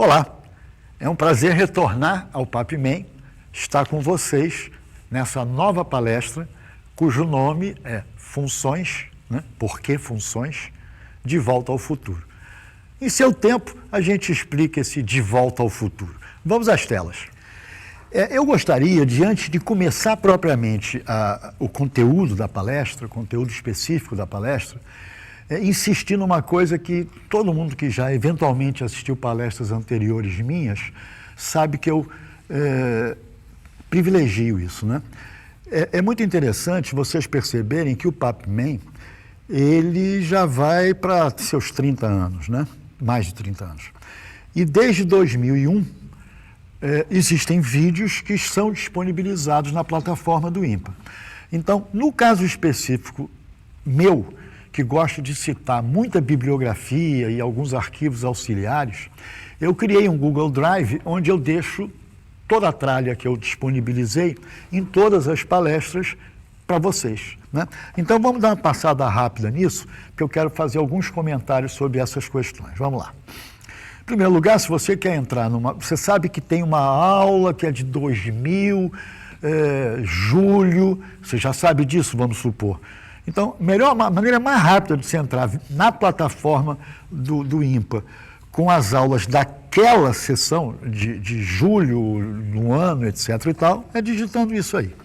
Olá, é um prazer retornar ao PapMan, estar com vocês nessa nova palestra, cujo nome é Funções, Por que Funções? De Volta ao Futuro. Em seu tempo, a gente explica esse de volta ao futuro. Vamos às telas. Eu gostaria, antes de começar propriamente o conteúdo da palestra, o conteúdo específico da palestra, insistir numa coisa que todo mundo que já eventualmente assistiu palestras anteriores minhas sabe que eu privilegio isso, né? É muito interessante vocês perceberem que o PapMan, ele já vai para seus 30 anos, né? Mais de 30 anos. E desde 2001, existem vídeos que são disponibilizados na plataforma do INPA. Então, no caso específico meu, que gosto de citar muita bibliografia e alguns arquivos auxiliares, eu criei um Google Drive onde eu deixo toda a tralha que eu disponibilizei em todas as palestras para vocês, né? Então vamos dar uma passada rápida nisso, porque eu quero fazer alguns comentários sobre essas questões. Vamos lá. Em primeiro lugar, se você quer entrar numa... Você sabe que tem uma aula que é de 2000, julho, você já sabe disso, vamos supor. Então, a maneira mais rápida de você entrar na plataforma do INPA com as aulas daquela sessão de julho, no ano, etc. e tal, é digitando isso aí.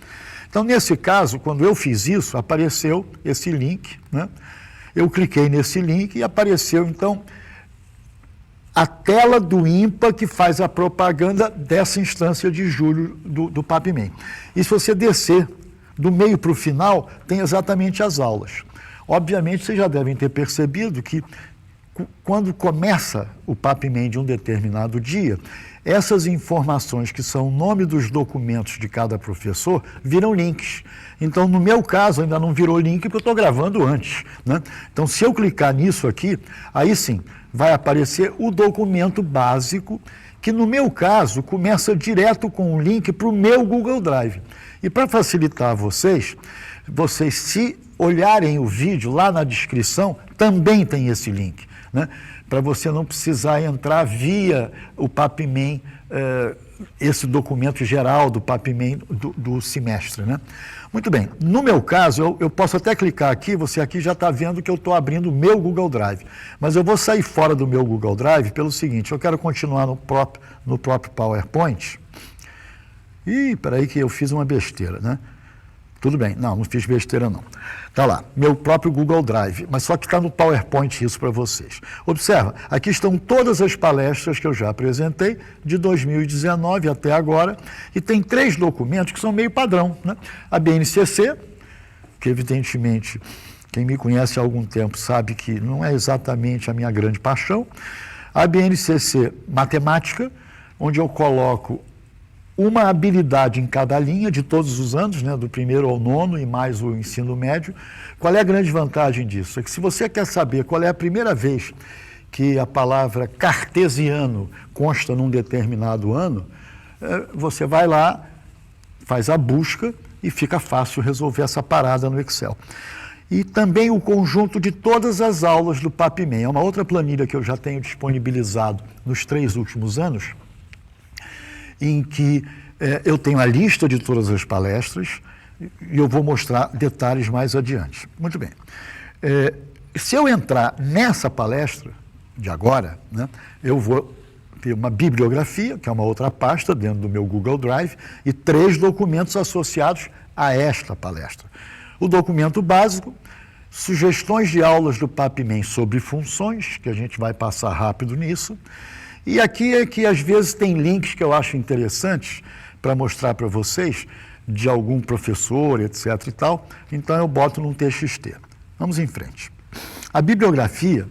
Então, nesse caso, quando eu fiz isso, apareceu esse link, né? Eu cliquei nesse link e apareceu, então, a tela do INPA que faz a propaganda dessa instância de julho do PapMan. E se você descer do meio para o final, tem exatamente as aulas. Obviamente, vocês já devem ter percebido que, quando começa o PapMan de um determinado dia, essas informações, que são o nome dos documentos de cada professor, viram links. Então, no meu caso, ainda não virou link, porque eu estou gravando antes, né? Então, se eu clicar nisso aqui, aí sim, vai aparecer o documento básico, que no meu caso, começa direto com o link para o meu Google Drive. E para facilitar vocês, se olharem o vídeo lá na descrição, também tem esse link, né? Para você não precisar entrar via o PapMan, esse documento geral do PapMan do semestre, né? Muito bem, no meu caso, eu posso até clicar aqui, você aqui já está vendo que eu estou abrindo o meu Google Drive, mas eu vou sair fora do meu Google Drive pelo seguinte: eu quero continuar no próprio PowerPoint. Ih, peraí que eu fiz uma besteira, né? Tudo bem, não fiz besteira não. Está lá, meu próprio Google Drive, mas só que está no PowerPoint isso para vocês. Observa, aqui estão todas as palestras que eu já apresentei, de 2019 até agora, e tem 3 documentos que são meio padrão, né? A BNCC, que evidentemente quem me conhece há algum tempo sabe que não é exatamente a minha grande paixão. A BNCC Matemática, onde eu coloco uma habilidade em cada linha de todos os anos, né, do primeiro ao nono e mais o ensino médio. Qual é a grande vantagem disso? É que se você quer saber qual é a primeira vez que a palavra cartesiano consta num determinado ano, você vai lá, faz a busca e fica fácil resolver essa parada no Excel. E também o conjunto de todas as aulas do PapMan. É uma outra planilha que eu já tenho disponibilizado nos 3 últimos anos, em que eu tenho a lista de todas as palestras e eu vou mostrar detalhes mais adiante. Muito bem. Se eu entrar nessa palestra de agora, né, eu vou ter uma bibliografia, que é uma outra pasta dentro do meu Google Drive, e 3 documentos associados a esta palestra. O documento básico, sugestões de aulas do PapMan sobre funções, que a gente vai passar rápido nisso. E aqui é que às vezes tem links que eu acho interessantes para mostrar para vocês, de algum professor, etc. e tal, então eu boto num TXT. Vamos em frente. A bibliografia,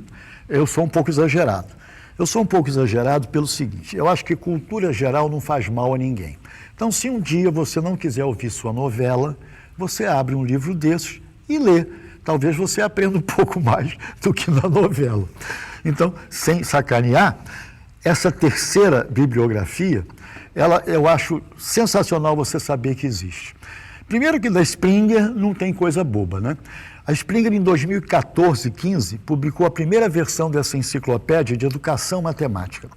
eu sou um pouco exagerado. Eu sou um pouco exagerado pelo seguinte: eu acho que cultura geral não faz mal a ninguém. Então, se um dia você não quiser ouvir sua novela, você abre um livro desses e lê. Talvez você aprenda um pouco mais do que na novela. Então, sem sacanear, essa terceira bibliografia, eu acho sensacional você saber que existe. Primeiro que da Springer não tem coisa boba, né? A Springer, em 2014, 15, publicou a primeira versão dessa enciclopédia de educação matemática.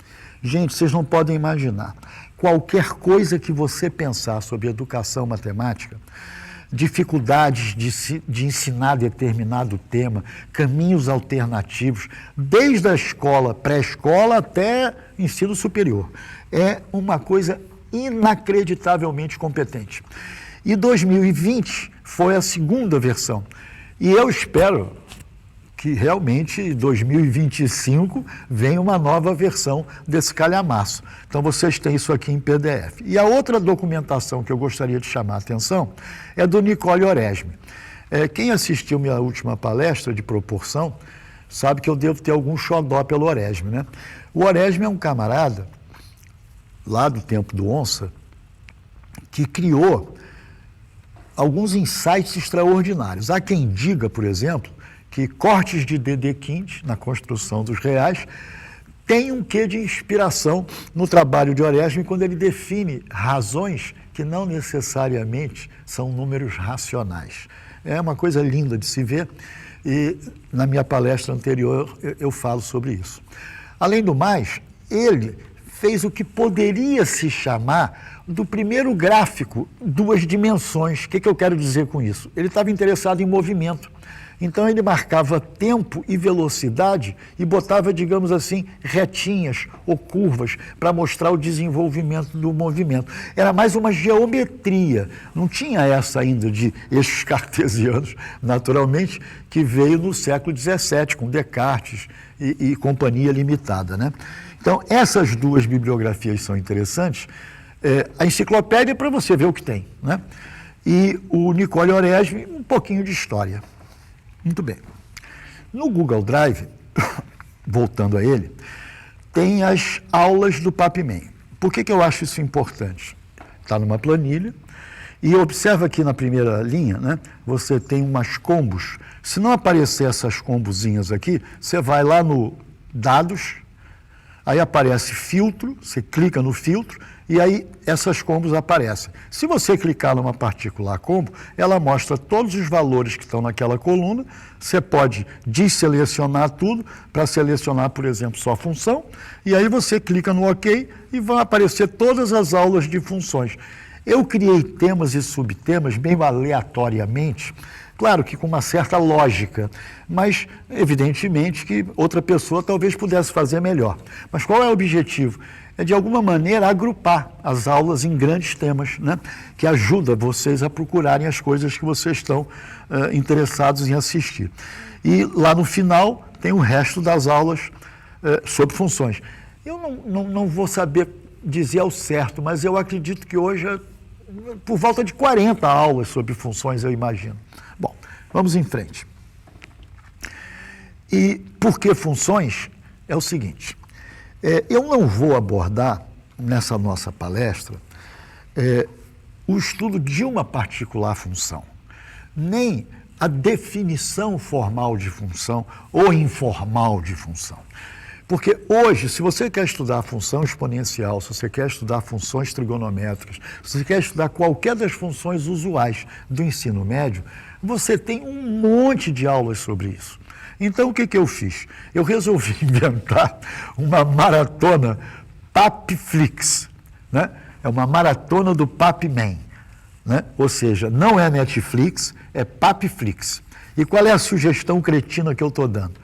Gente, vocês não podem imaginar. Qualquer coisa que você pensar sobre educação matemática, dificuldades de ensinar determinado tema, caminhos alternativos, desde a escola, pré-escola até ensino superior. É uma coisa inacreditavelmente competente. E 2020 foi a segunda versão. E eu espero que realmente em 2025 venha uma nova versão desse calhamaço. Então vocês têm isso aqui em PDF. E a outra documentação que eu gostaria de chamar a atenção é do Nicole Oresme. Quem assistiu minha última palestra de proporção sabe que eu devo ter algum xodó pelo Oresme, né? O Oresme é um camarada lá do tempo do Onça que criou alguns insights extraordinários. Há quem diga, por exemplo, que cortes de Dedekind, na construção dos reais, tem um quê de inspiração no trabalho de Oresme quando ele define razões que não necessariamente são números racionais. É uma coisa linda de se ver e na minha palestra anterior eu falo sobre isso. Além do mais, ele fez o que poderia se chamar do primeiro gráfico, duas dimensões. O que eu quero dizer com isso? Ele estava interessado em movimento. Então ele marcava tempo e velocidade e botava, digamos assim, retinhas ou curvas para mostrar o desenvolvimento do movimento. Era mais uma geometria, não tinha essa ainda de eixos cartesianos, naturalmente, que veio no século XVII, com Descartes e Companhia Limitada, né? Então, essas duas bibliografias são interessantes. A enciclopédia é para você ver o que tem, né? E o Nicole Oresme, um pouquinho de história. Muito bem. No Google Drive, voltando a ele, tem as aulas do PapMan. Por que eu acho isso importante? Está numa planilha e observa aqui na primeira linha, né? Você tem umas combos. Se não aparecer essas combozinhas aqui, você vai lá no Dados, aí aparece filtro, você clica no filtro e aí essas combos aparecem. Se você clicar numa particular combo, ela mostra todos os valores que estão naquela coluna, você pode desselecionar tudo para selecionar, por exemplo, só função, e aí você clica no OK e vão aparecer todas as aulas de funções. Eu criei temas e subtemas meio aleatoriamente, claro que com uma certa lógica, mas evidentemente que outra pessoa talvez pudesse fazer melhor. Mas qual é o objetivo? É de alguma maneira agrupar as aulas em grandes temas, né? Que ajuda vocês a procurarem as coisas que vocês estão interessados em assistir. E lá no final tem o resto das aulas sobre funções. Eu não vou saber dizer ao certo, mas eu acredito que hoje por volta de 40 aulas sobre funções, eu imagino. Bom, vamos em frente. E por que funções? É o seguinte, eu não vou abordar nessa nossa palestra o estudo de uma particular função, nem a definição formal de função ou informal de função. Porque hoje, se você quer estudar função exponencial, se você quer estudar funções trigonométricas, se você quer estudar qualquer das funções usuais do ensino médio, você tem um monte de aulas sobre isso. Então, o que eu fiz? Eu resolvi inventar uma maratona PapFlix, né? É uma maratona do PapMan, né? Ou seja, não é Netflix, é PapFlix. E qual é a sugestão cretina que eu estou dando?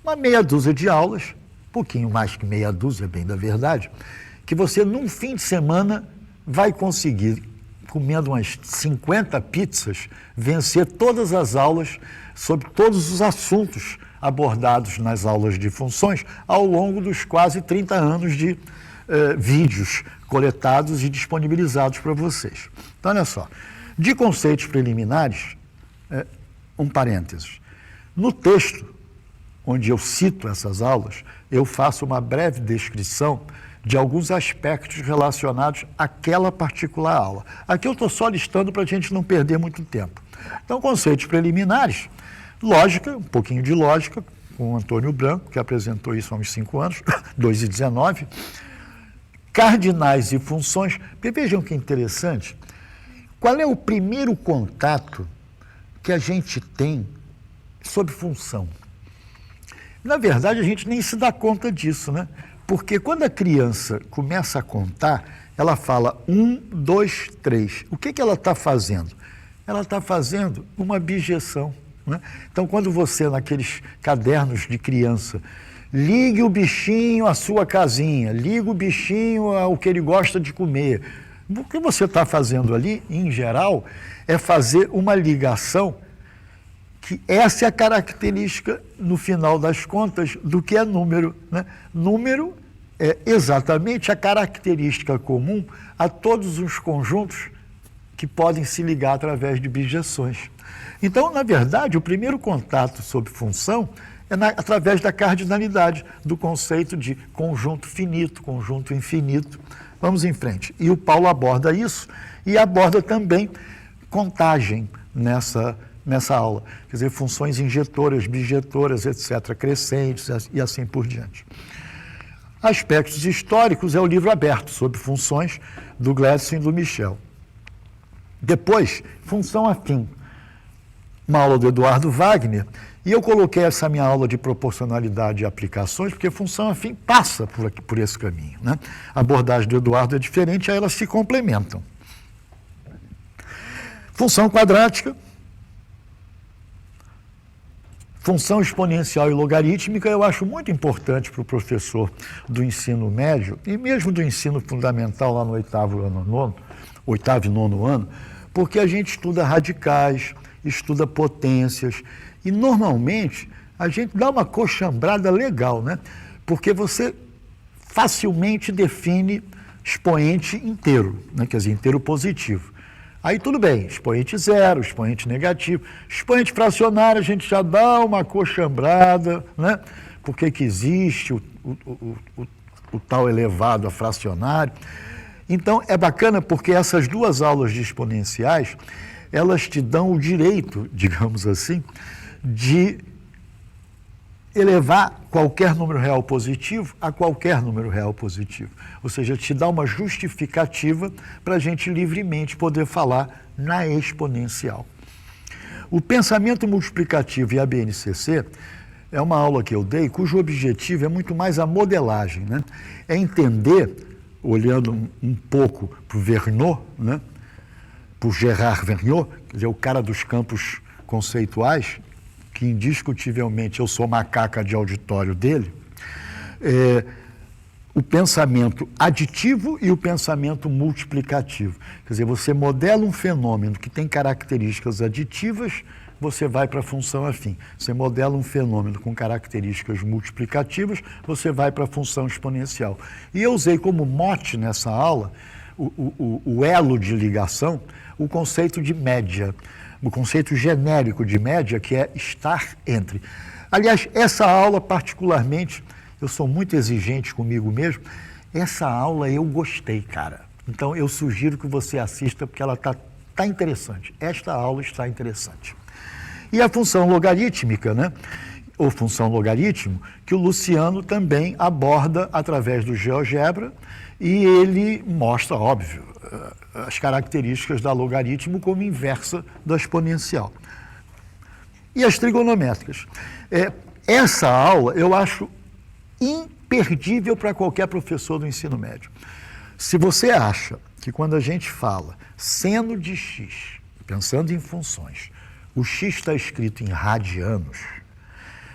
Uma meia dúzia de aulas, um pouquinho mais que meia dúzia, bem da verdade, que você, num fim de semana, vai conseguir, comendo umas 50 pizzas, vencer todas as aulas sobre todos os assuntos abordados nas aulas de funções ao longo dos quase 30 anos de vídeos coletados e disponibilizados para vocês. Então, olha só, de conceitos preliminares, um parênteses. No texto, onde eu cito essas aulas, eu faço uma breve descrição de alguns aspectos relacionados àquela particular aula. Aqui eu estou só listando para a gente não perder muito tempo. Então, conceitos preliminares, lógica, um pouquinho de lógica, com o Antônio Branco, que apresentou isso há uns 5 anos, 2019. Cardinais e funções, porque vejam que interessante, qual é o primeiro contato que a gente tem sobre função. Na verdade, a gente nem se dá conta disso, né? Porque quando a criança começa a contar, ela fala 1, 2, 3. O que ela está fazendo? Ela está fazendo uma bijeção, né? Então, quando você, naqueles cadernos de criança, ligue o bichinho à sua casinha, ligue o bichinho ao que ele gosta de comer. O que você está fazendo ali, em geral, é fazer uma ligação que essa é a característica, no final das contas, do que é número, né? Número é exatamente a característica comum a todos os conjuntos que podem se ligar através de bijeções. Então, na verdade, o primeiro contato sobre função é através da cardinalidade, do conceito de conjunto finito, conjunto infinito. Vamos em frente. E o Paulo aborda isso e aborda também contagem nessa aula. Quer dizer, funções injetoras, bijetoras, etc., crescentes e assim por diante. Aspectos históricos é o livro aberto sobre funções do Gladson e do Michel. Depois, função afim, uma aula do Eduardo Wagner, e eu coloquei essa minha aula de proporcionalidade e aplicações, porque função afim passa por esse caminho, né? A abordagem do Eduardo é diferente, aí elas se complementam. Função quadrática, função exponencial e logarítmica, eu acho muito importante para o professor do ensino médio, e mesmo do ensino fundamental lá no oitavo e nono ano, porque a gente estuda radicais, estuda potências, e normalmente a gente dá uma coxambrada legal, né? Porque você facilmente define expoente inteiro, né? Quer dizer, inteiro positivo. Aí tudo bem, expoente zero, expoente negativo, expoente fracionário a gente já dá uma coxambrada, né? Por que existe o tal elevado a fracionário. Então é bacana porque essas duas aulas de exponenciais, elas te dão o direito, digamos assim, de elevar qualquer número real positivo a qualquer número real positivo. Ou seja, te dá uma justificativa para a gente livremente poder falar na exponencial. O pensamento multiplicativo e a BNCC é uma aula que eu dei, cujo objetivo é muito mais a modelagem, né? É entender, olhando um pouco para o Vergniaud, né? Para o Gerard Vergniaud, quer dizer, o cara dos campos conceituais, que indiscutivelmente eu sou macaca de auditório dele, o pensamento aditivo e o pensamento multiplicativo. Quer dizer, você modela um fenômeno que tem características aditivas, você vai para a função afim. Você modela um fenômeno com características multiplicativas, você vai para a função exponencial. E eu usei como mote nessa aula o elo de ligação, o conceito de média, o conceito genérico de média, que é estar entre. Aliás, essa aula particularmente, eu sou muito exigente comigo mesmo, essa aula eu gostei, cara. Então eu sugiro que você assista, porque ela tá interessante. Esta aula está interessante. E a função logarítmica, né? Ou função logaritmo, que o Luciano também aborda através do GeoGebra, e ele mostra, óbvio, as características da logaritmo como inversa da exponencial. E as trigonométricas. Essa aula eu acho imperdível para qualquer professor do ensino médio. Se você acha que quando a gente fala seno de x, pensando em funções, o x está escrito em radianos,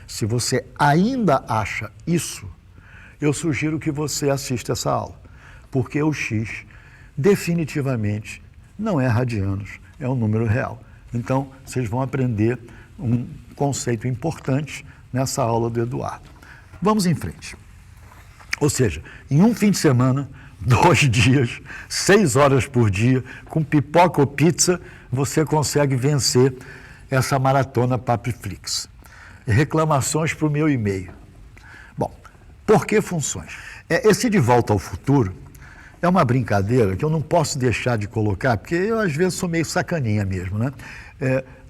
se você ainda acha isso, eu sugiro que você assista essa aula, porque o x definitivamente não é radianos, é um número real. Então, vocês vão aprender um conceito importante nessa aula do Eduardo. Vamos em frente. Ou seja, em um fim de semana, 2 dias, 6 horas por dia, com pipoca ou pizza, você consegue vencer essa maratona Papiflix. Reclamações para o meu e-mail. Bom, por que funções? Esse De Volta ao Futuro é uma brincadeira que eu não posso deixar de colocar, porque eu às vezes sou meio sacaninha mesmo, né?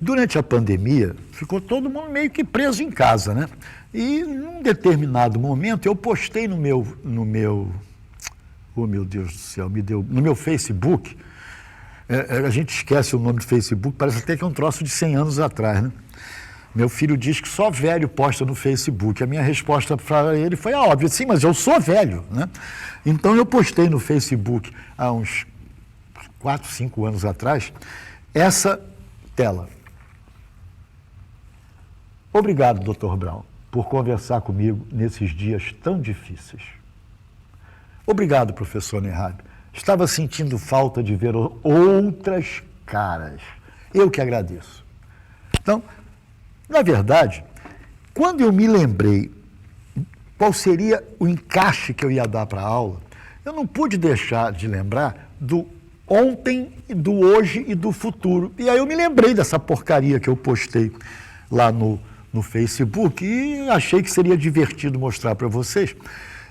Durante a pandemia, ficou todo mundo meio que preso em casa, né? E num determinado momento eu postei no meu oh meu Deus do céu, no meu Facebook, a gente esquece o nome do Facebook, parece até que é um troço de 100 anos atrás, né? Meu filho diz que só velho posta no Facebook. A minha resposta para ele foi a óbvia. Sim, mas eu sou velho, né? Então eu postei no Facebook há uns 4, 5 anos atrás essa tela. Obrigado, Dr. Brown, por conversar comigo nesses dias tão difíceis. Obrigado, professor Nerhab. Estava sentindo falta de ver outras caras. Eu que agradeço. Então, na verdade, quando eu me lembrei qual seria o encaixe que eu ia dar para a aula, eu não pude deixar de lembrar do ontem, do hoje e do futuro. E aí eu me lembrei dessa porcaria que eu postei lá no Facebook e achei que seria divertido mostrar para vocês.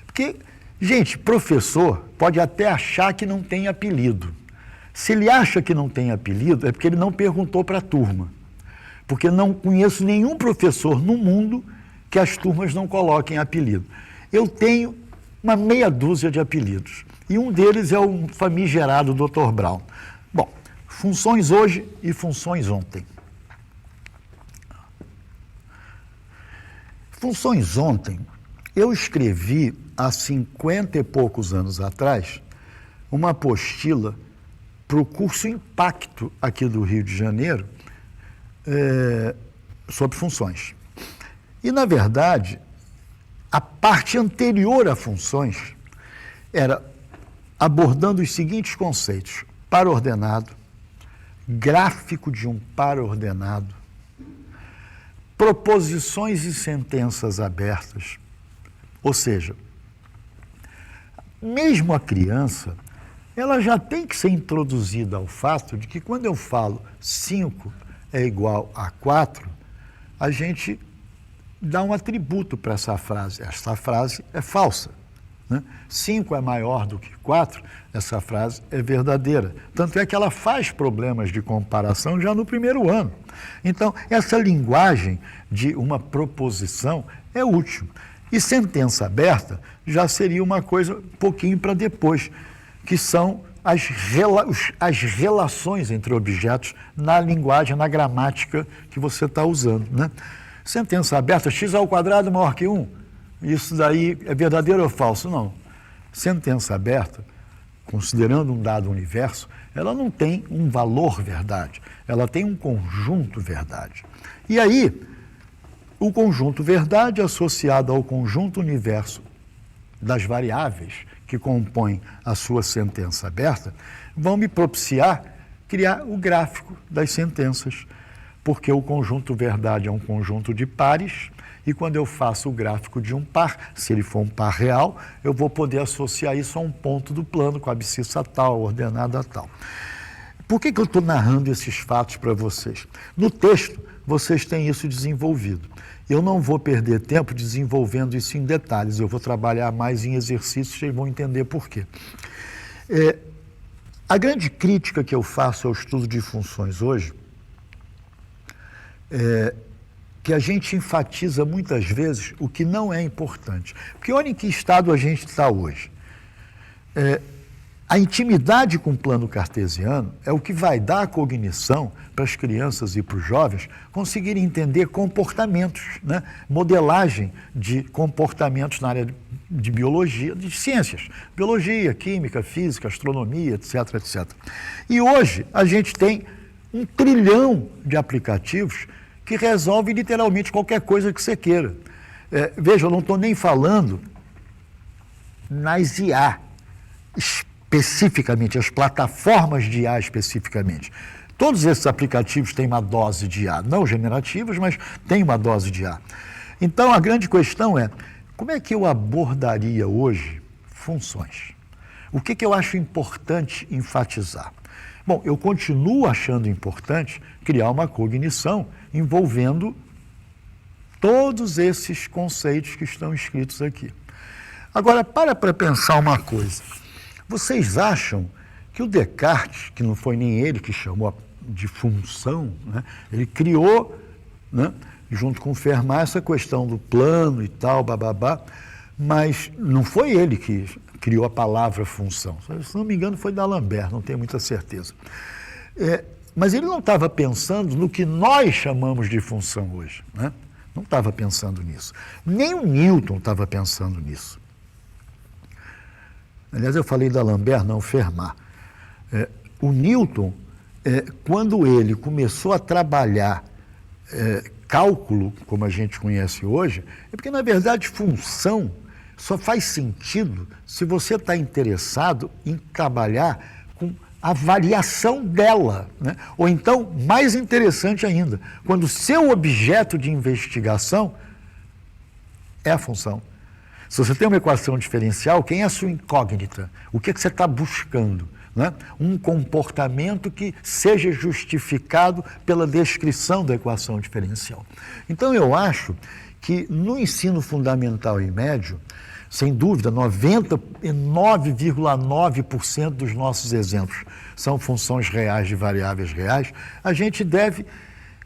Porque, gente, professor pode até achar que não tem apelido. Se ele acha que não tem apelido, é porque ele não perguntou para a turma. Porque não conheço nenhum professor no mundo que as turmas não coloquem apelido. Eu tenho uma meia dúzia de apelidos. E um deles é o famigerado Dr. Brown. Bom, funções hoje e funções ontem. Funções ontem, eu escrevi há 50 e poucos anos atrás uma apostila para o curso Impacto aqui do Rio de Janeiro, sobre funções. E, na verdade, a parte anterior a funções era abordando os seguintes conceitos: par ordenado, gráfico de um par ordenado, proposições e sentenças abertas. Ou seja, mesmo a criança, ela já tem que ser introduzida ao fato de que quando eu falo 5 é igual a 4, a gente dá um atributo para essa frase. Essa frase é falsa, né? 5 é maior do que 4, essa frase é verdadeira. Tanto é que ela faz problemas de comparação já no primeiro ano. Então, essa linguagem de uma proposição é útil. E sentença aberta já seria uma coisa um pouquinho para depois, que são as relações entre objetos na linguagem, na gramática que você está usando, né? Sentença aberta, x ao quadrado maior que 1. Isso daí é verdadeiro ou falso? Não. Sentença aberta, considerando um dado universo, ela não tem um valor verdade, ela tem um conjunto verdade. E aí, o conjunto verdade associado ao conjunto universo das variáveis que compõem a sua sentença aberta, vão me propiciar criar o gráfico das sentenças, porque o conjunto verdade é um conjunto de pares, e quando eu faço o gráfico de um par, se ele for um par real, eu vou poder associar isso a um ponto do plano, com a abscissa tal, ordenada tal. Por que eu estou narrando esses fatos para vocês? No texto, vocês têm isso desenvolvido. Eu não vou perder tempo desenvolvendo isso em detalhes, eu vou trabalhar mais em exercícios, vocês vão entender por quê. A grande crítica que eu faço ao estudo de funções hoje é que a gente enfatiza muitas vezes o que não é importante. Porque olha em que estado a gente está hoje. A intimidade com o plano cartesiano é o que vai dar a cognição para as crianças e para os jovens conseguirem entender comportamentos, né? Modelagem de comportamentos na área de biologia, de ciências, biologia, química, física, astronomia, etc, etc. E hoje a gente tem 1 trilhão de aplicativos que resolvem literalmente qualquer coisa que você queira. Veja, eu não estou nem falando nas IA, especificamente, as plataformas de IA especificamente. Todos esses aplicativos têm uma dose de IA, não generativas, mas têm uma dose de IA. Então, a grande questão é, como é que eu abordaria hoje funções? O que eu acho importante enfatizar? Bom, eu continuo achando importante criar uma cognição envolvendo todos esses conceitos que estão escritos aqui. Agora, para pensar uma coisa. Vocês acham que o Descartes, que não foi nem ele que chamou de função, né? Ele criou, né, junto com o Fermat, essa questão do plano e tal, bababá, mas não foi ele que criou a palavra função. Se não me engano, foi D'Alembert, não tenho muita certeza. Mas ele não estava pensando no que nós chamamos de função hoje, né? Não estava pensando nisso. Nem o Newton estava pensando nisso. Aliás, eu falei d'Alembert, não Fermat. O Newton, quando ele começou a trabalhar cálculo, como a gente conhece hoje, é porque, na verdade, função só faz sentido se você está interessado em trabalhar com a variação dela, né? Ou então, mais interessante ainda, quando o seu objeto de investigação é a função. Se você tem uma equação diferencial, quem é a sua incógnita? O que você está buscando? Né? Um comportamento que seja justificado pela descrição da equação diferencial. Então, eu acho que no ensino fundamental e médio, sem dúvida, 99,9% dos nossos exemplos são funções reais de variáveis reais. A gente deve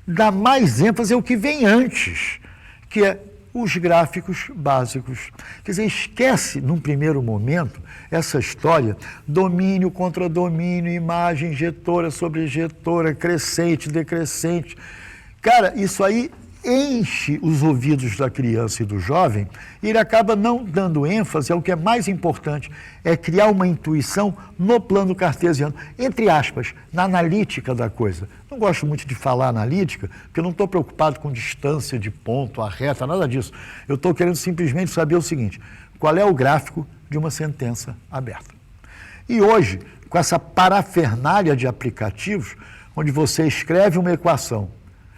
dar mais ênfase ao que vem antes, que é os gráficos básicos. Quer dizer, esquece, num primeiro momento, essa história, domínio contra domínio, imagem, injetora sobre injetora, crescente, decrescente. Cara, isso aí enche os ouvidos da criança e do jovem e ele acaba não dando ênfase ao que é mais importante, é criar uma intuição no plano cartesiano, entre aspas, na analítica da coisa. Não gosto muito de falar analítica, porque eu não estou preocupado com distância de ponto, a reta, nada disso. Eu estou querendo simplesmente saber o seguinte, qual é o gráfico de uma sentença aberta. E hoje, com essa parafernália de aplicativos, onde você escreve uma equação,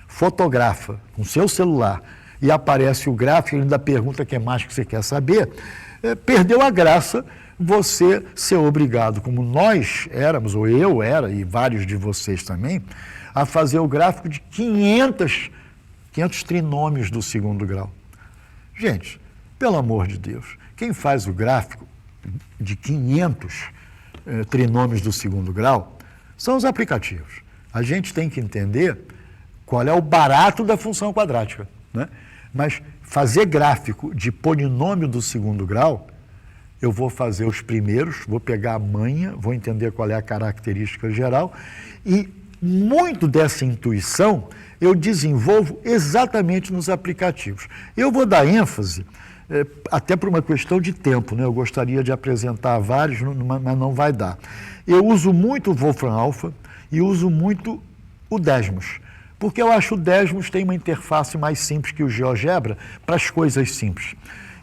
fotografa com seu celular e aparece o gráfico e ainda pergunta o que mais que você quer saber, perdeu a graça você ser obrigado, como nós éramos, ou eu era, e vários de vocês também, a fazer o gráfico de 500 trinômios do segundo grau. Gente, pelo amor de Deus, quem faz o gráfico de 500 trinômios do segundo grau são os aplicativos. A gente tem que entender qual é o barato da função quadrática, né? Mas fazer gráfico de polinômio do segundo grau, eu vou fazer os primeiros, vou pegar a manha, vou entender qual é a característica geral e muito dessa intuição eu desenvolvo exatamente nos aplicativos. Eu vou dar ênfase, até por uma questão de tempo, né? Eu gostaria de apresentar vários, mas não vai dar. Eu uso muito o Wolfram Alpha e uso muito o Desmos, porque eu acho que o Desmos tem uma interface mais simples que o GeoGebra para as coisas simples.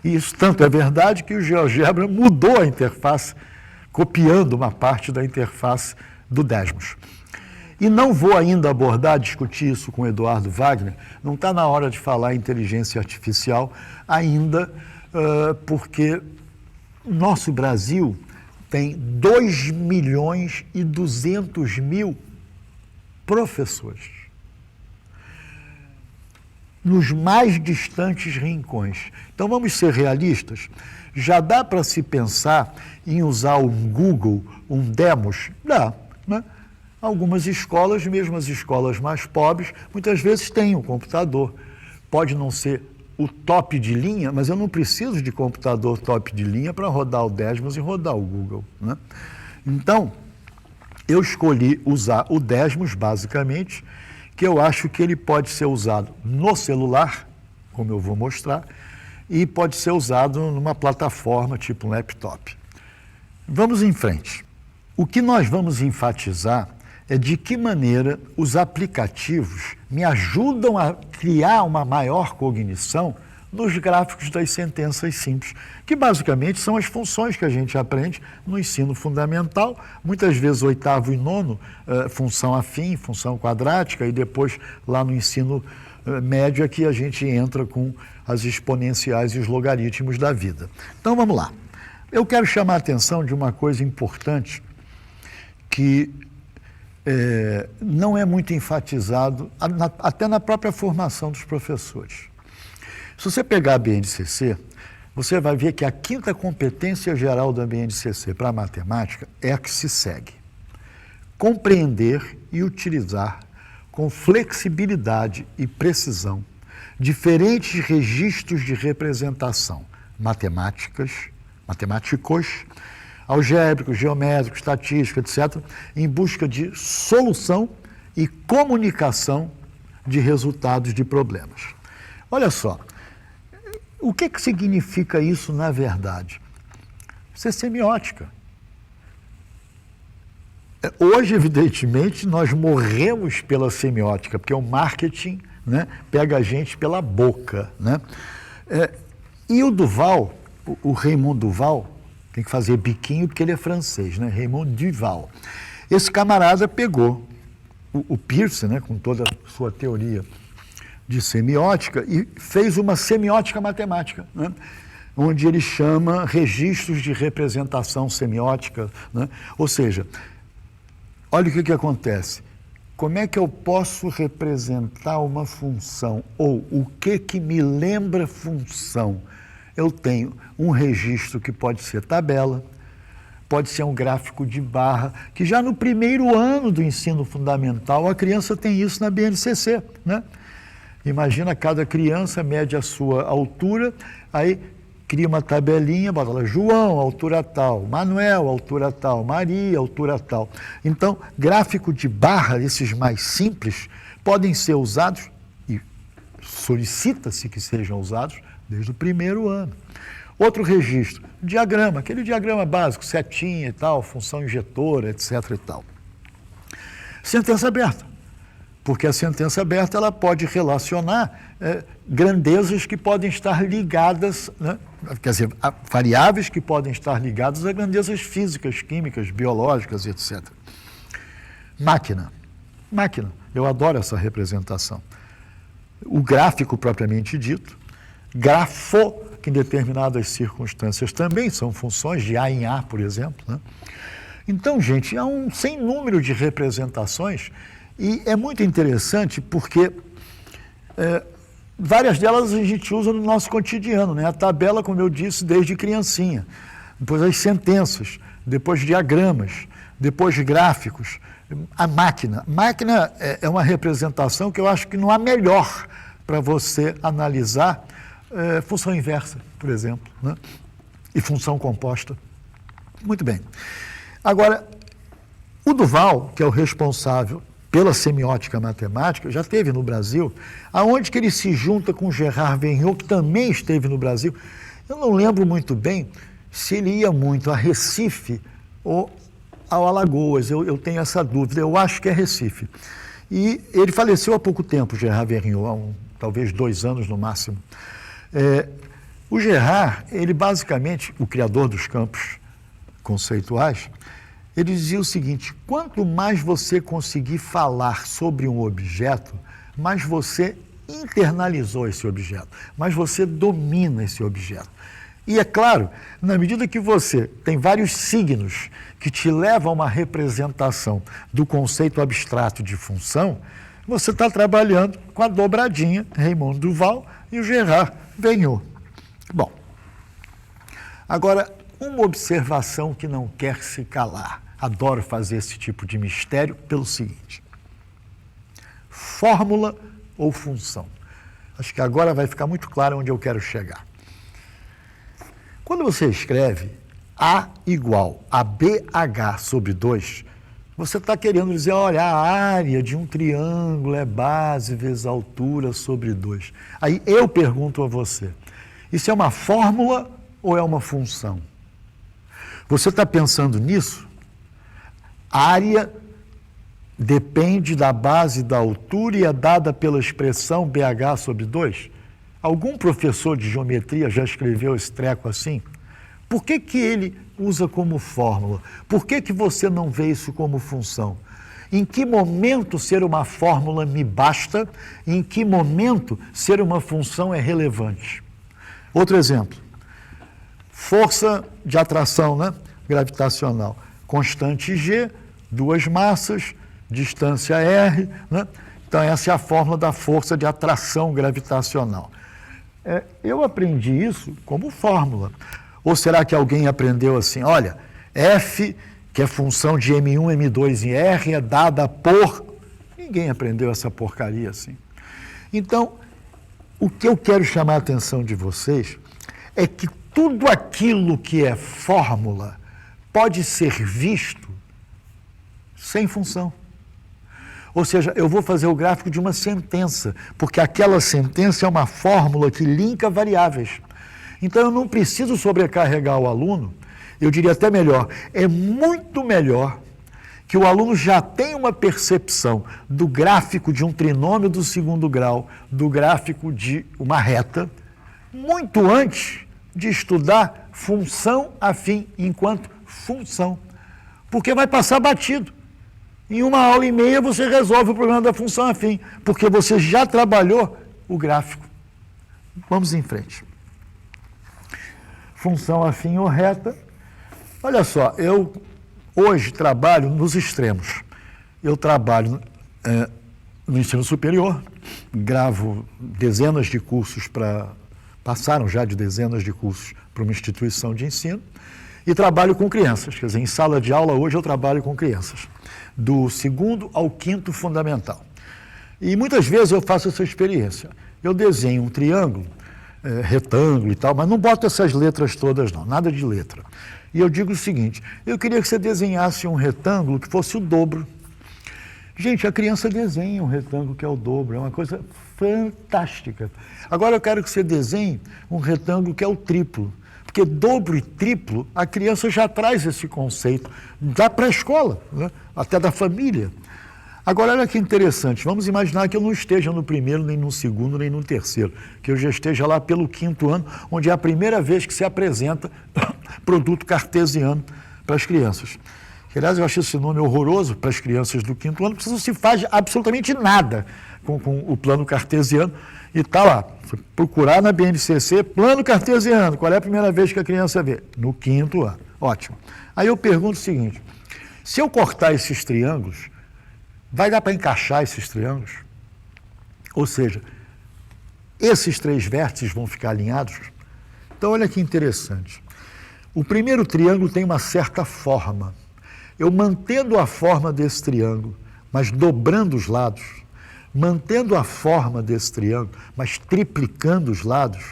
E isso tanto é verdade que o GeoGebra mudou a interface, copiando uma parte da interface do Desmos. E não vou ainda abordar, discutir isso com o Eduardo Wagner, não está na hora de falar em inteligência artificial ainda, porque nosso Brasil tem 2.200.000 professores nos mais distantes rincões. Então, vamos ser realistas. Já dá para se pensar em usar um Google, um Demos? Dá, né? Algumas escolas, mesmo as escolas mais pobres, muitas vezes têm um computador. Pode não ser o top de linha, mas eu não preciso de computador top de linha para rodar o Desmos e rodar o Google, né? Então, eu escolhi usar o Desmos, basicamente, que eu acho que ele pode ser usado no celular, como eu vou mostrar, e pode ser usado numa plataforma tipo um laptop. Vamos em frente. O que nós vamos enfatizar é de que maneira os aplicativos me ajudam a criar uma maior cognição nos gráficos das sentenças simples, que basicamente são as funções que a gente aprende no ensino fundamental, muitas vezes oitavo e nono, função afim, função quadrática, e depois lá no ensino médio é que a gente entra com as exponenciais e os logaritmos da vida. Então vamos lá. Eu quero chamar a atenção de uma coisa importante que não é muito enfatizado, até na própria formação dos professores. Se você pegar a BNCC, você vai ver que a quinta competência geral da BNCC para a matemática é a que se segue. Compreender e utilizar com flexibilidade e precisão diferentes registros de representação matemáticos, algébricos, geométricos, estatísticos, etc., em busca de solução e comunicação de resultados de problemas. Olha só, o que significa isso na verdade? Isso é semiótica. Hoje, evidentemente, nós morremos pela semiótica, porque o marketing, né, pega a gente pela boca, né? E o Duval, o Raymond Duval, tem que fazer biquinho porque ele é francês, né? Raymond Duval. Esse camarada pegou o Peirce, né, com toda a sua teoria de semiótica, e fez uma semiótica matemática, né, onde ele chama registros de representação semiótica, né? Ou seja, olha o que acontece. Como é que eu posso representar uma função? Ou o que me lembra função? Eu tenho um registro que pode ser tabela, pode ser um gráfico de barra, que já no primeiro ano do ensino fundamental a criança tem isso na BNCC, né? Imagina, cada criança mede a sua altura, aí cria uma tabelinha, bota lá, João, altura tal, Manuel, altura tal, Maria, altura tal. Então, gráfico de barra, esses mais simples, podem ser usados, e solicita-se que sejam usados, desde o primeiro ano. Outro registro, diagrama, aquele diagrama básico, setinha e tal, função injetora, etc. e tal. Sentença aberta. Porque a sentença aberta ela pode relacionar grandezas que podem estar ligadas, né? Quer dizer, variáveis que podem estar ligadas a grandezas físicas, químicas, biológicas, etc. Máquina. Eu adoro essa representação. O gráfico propriamente dito, grafo, que em determinadas circunstâncias também são funções de A em A, por exemplo, né? Então, gente, há um sem número de representações. E é muito interessante porque várias delas a gente usa no nosso cotidiano, né? A tabela, como eu disse, desde criancinha, depois as sentenças, depois diagramas, depois gráficos, a máquina. Máquina é uma representação que eu acho que não há melhor para você analisar função inversa, por exemplo, né? E função composta. Muito bem. Agora, o Duval, que é o responsável pela semiótica matemática, já esteve no Brasil, aonde que ele se junta com Gerard Vergniaud, que também esteve no Brasil. Eu não lembro muito bem se ele ia muito a Recife ou ao Alagoas, eu tenho essa dúvida, eu acho que é Recife. E ele faleceu há pouco tempo, Gerard Vergniaud, há talvez 2 anos no máximo. O Gerard, ele basicamente, o criador dos campos conceituais, ele dizia o seguinte: quanto mais você conseguir falar sobre um objeto, mais você internalizou esse objeto, mais você domina esse objeto. E é claro, na medida que você tem vários signos que te levam a uma representação do conceito abstrato de função, você está trabalhando com a dobradinha Raymond Duval e o Gerard Vergniaud. Bom, agora, uma observação que não quer se calar. Adoro fazer esse tipo de mistério pelo seguinte: fórmula ou função? Acho que agora vai ficar muito claro onde eu quero chegar. Quando você escreve A igual a BH sobre 2, você está querendo dizer, olha, a área de um triângulo é base vezes altura sobre 2. Aí eu pergunto a você, isso é uma fórmula ou é uma função? Você está pensando nisso? Área depende da base da altura e é dada pela expressão BH sobre 2? Algum professor de geometria já escreveu esse treco assim? Por que ele usa como fórmula? Por que você não vê isso como função? Em que momento ser uma fórmula me basta? Em que momento ser uma função é relevante? Outro exemplo. Força de atração, né? Gravitacional. Constante G, 2 massas, distância R, né? Então essa é a fórmula da força de atração gravitacional. Eu aprendi isso como fórmula. Ou será que alguém aprendeu assim, olha, F, que é função de M1, M2 e R, é dada por... Ninguém aprendeu essa porcaria assim. Então, o que eu quero chamar a atenção de vocês é que tudo aquilo que é fórmula pode ser visto sem função. Ou seja, eu vou fazer o gráfico de uma sentença, porque aquela sentença é uma fórmula que linka variáveis. Então, eu não preciso sobrecarregar o aluno, eu diria até melhor, é muito melhor que o aluno já tenha uma percepção do gráfico de um trinômio do segundo grau, do gráfico de uma reta, muito antes de estudar função afim enquanto função, porque vai passar batido. Em 1 aula e meia você resolve o problema da função afim, porque você já trabalhou o gráfico. Vamos em frente. Função afim ou reta. Olha só, eu hoje trabalho nos extremos. Eu trabalho no ensino superior, gravo dezenas de cursos passaram já de dezenas de cursos para uma instituição de ensino, e trabalho com crianças. Quer dizer, em sala de aula hoje eu trabalho com crianças, do 2º ao 5º fundamental. E muitas vezes eu faço essa experiência. Eu desenho um triângulo, retângulo e tal, mas não boto essas letras todas não, nada de letra. E eu digo o seguinte, eu queria que você desenhasse um retângulo que fosse o dobro. Gente, a criança desenha um retângulo que é o dobro, é uma coisa fantástica. Agora eu quero que você desenhe um retângulo que é o triplo, porque dobro e triplo, a criança já traz esse conceito da pré-escola, né? Até da família. Agora, olha que interessante, vamos imaginar que eu não esteja no 1º, nem no 2º, nem no 3º, que eu já esteja lá pelo 5º ano, onde é a primeira vez que se apresenta produto cartesiano para as crianças. Aliás, eu acho esse nome horroroso para as crianças do 5º ano, porque não se faz absolutamente nada com o plano cartesiano. E está lá, procurar na BNCC, plano cartesiano, qual é a primeira vez que a criança vê? No 5º ano. Ótimo. Aí eu pergunto o seguinte, se eu cortar esses triângulos, vai dar para encaixar esses triângulos? Ou seja, esses 3 vértices vão ficar alinhados? Então, olha que interessante. O primeiro triângulo tem uma certa forma. Eu mantendo a forma desse triângulo, mas dobrando os lados, mantendo a forma desse triângulo, mas triplicando os lados,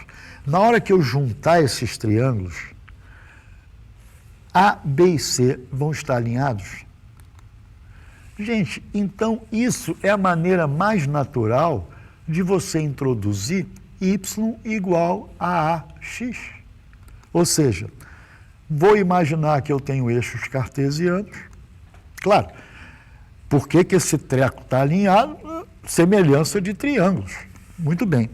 na hora que eu juntar esses triângulos, A, B e C vão estar alinhados? Gente, então isso é a maneira mais natural de você introduzir y igual a AX. Ou seja, vou imaginar que eu tenho eixos cartesianos. Claro, por que esse treco está alinhado? Semelhança de triângulos. Muito bem.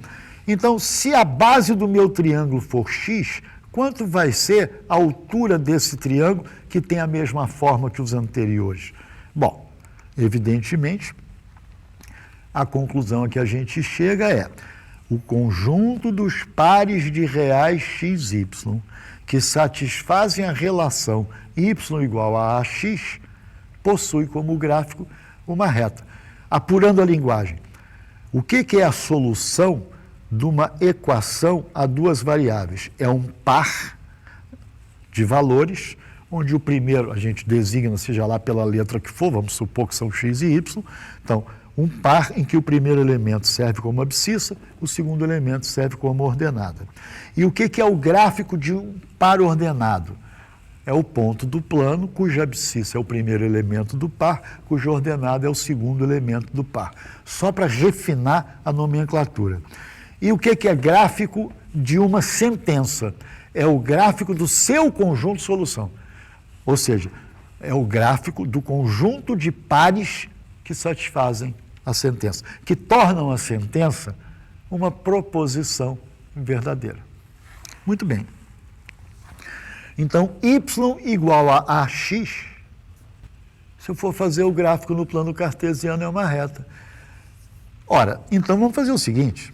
Então, se a base do meu triângulo for x, quanto vai ser a altura desse triângulo que tem a mesma forma que os anteriores? Bom, evidentemente, a conclusão a que a gente chega é o conjunto dos pares de reais x, y, que satisfazem a relação y igual a ax, possui como gráfico uma reta. Apurando a linguagem, o que é a solução de uma equação a 2 variáveis? É um par de valores, onde o primeiro a gente designa, seja lá pela letra que for, vamos supor que são x e y. Então, um par em que o primeiro elemento serve como abscissa, o segundo elemento serve como ordenada. E o que é o gráfico de um par ordenado? É o ponto do plano, cuja abscissa é o primeiro elemento do par, cuja ordenada é o segundo elemento do par. Só para refinar a nomenclatura. E o que é gráfico de uma sentença? É o gráfico do seu conjunto de solução. Ou seja, é o gráfico do conjunto de pares que satisfazem a sentença, que tornam a sentença uma proposição verdadeira. Muito bem. Então, y igual a ax, se eu for fazer o gráfico no plano cartesiano, é uma reta. Ora, então vamos fazer o seguinte,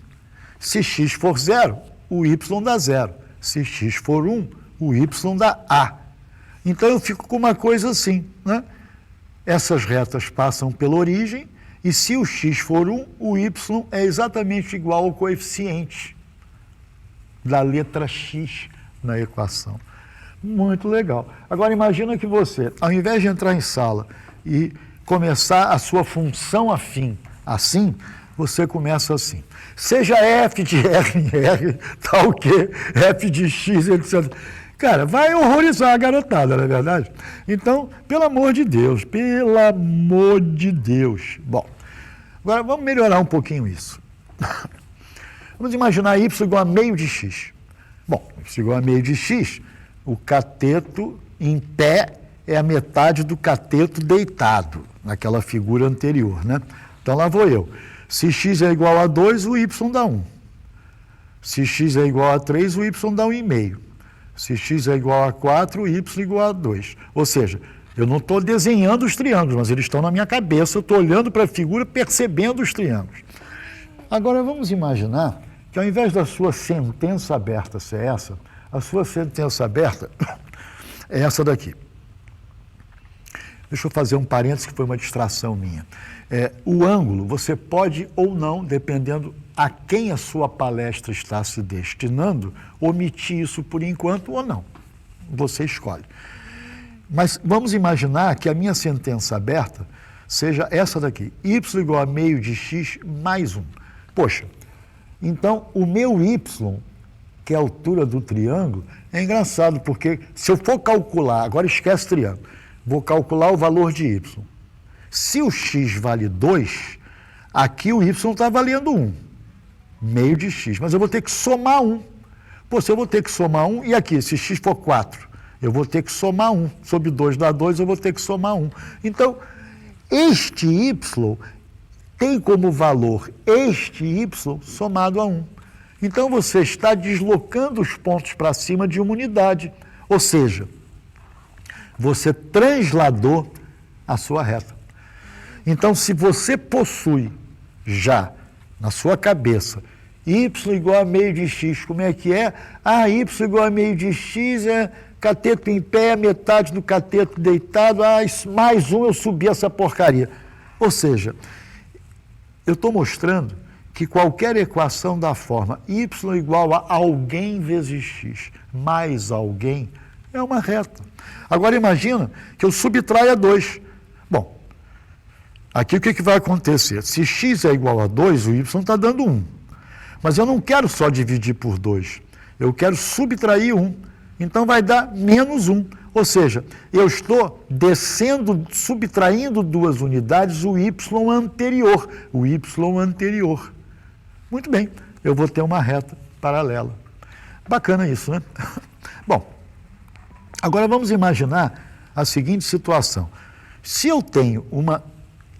se x for 0, o y dá 0. Se x for 1, o y dá a. Então eu fico com uma coisa assim, né? Essas retas passam pela origem, e se o x for 1, o y é exatamente igual ao coeficiente da letra x na equação. Muito legal. Agora imagina que você, ao invés de entrar em sala e começar a sua função afim assim, você começa assim. Seja f de r em r, tal que f de x, etc. Cara, vai horrorizar a garotada, não é verdade? Então, pelo amor de Deus, pelo amor de Deus. Bom, Agora, vamos melhorar um pouquinho isso. Vamos imaginar y igual a meio de x. Bom, y igual a meio de x, o cateto em pé é a metade do cateto deitado, naquela figura anterior, né? Então, lá vou eu. Se x é igual a 2, o y dá 1. Se x é igual a 3, o y dá 1,5. Se x é igual a 4, o y é igual a 2. Ou seja, eu não estou desenhando os triângulos, mas eles estão na minha cabeça, eu estou olhando para a figura, percebendo os triângulos. Agora, vamos imaginar que ao invés da sua sentença aberta ser essa, a sua sentença aberta é essa daqui. Deixa eu fazer um parênteses que foi uma distração minha. O ângulo, você pode ou não, dependendo a quem a sua palestra está se destinando, omitir isso por enquanto ou não. Você escolhe. Mas vamos imaginar que a minha sentença aberta seja essa daqui. Y igual a meio de x mais 1. Poxa, então o meu y, que é a altura do triângulo, é engraçado, porque se eu for calcular, agora esquece triângulo, vou calcular o valor de y. Se o x vale 2, aqui o y está valendo 1, meio de x, mas eu vou ter que somar 1. Pô, se eu vou ter que somar 1, e aqui, se x for 4, eu vou ter que somar 1. Sobre 2 dá 2, eu vou ter que somar 1. Então, este y tem como valor este y somado a 1. Então, você está deslocando os pontos para cima de uma unidade. Ou seja, você transladou a sua reta. Então, se você possui já na sua cabeça y igual a meio de x, como é que é? Y igual a meio de x é cateto em pé, a metade do cateto deitado, mais 1 eu subi essa porcaria. Ou seja, eu estou mostrando que qualquer equação da forma y igual a alguém vezes x mais alguém é uma reta. Agora imagina que eu subtraia 2. Bom, aqui o que vai acontecer? Se x é igual a 2, o y está dando 1. Mas eu não quero só dividir por 2. Eu quero subtrair 1. Então vai dar menos 1. Ou seja, eu estou descendo, subtraindo 2 unidades, o y anterior. O y anterior. Muito bem, eu vou ter uma reta paralela. Bacana isso, né? Bom, agora vamos imaginar a seguinte situação. Se eu tenho uma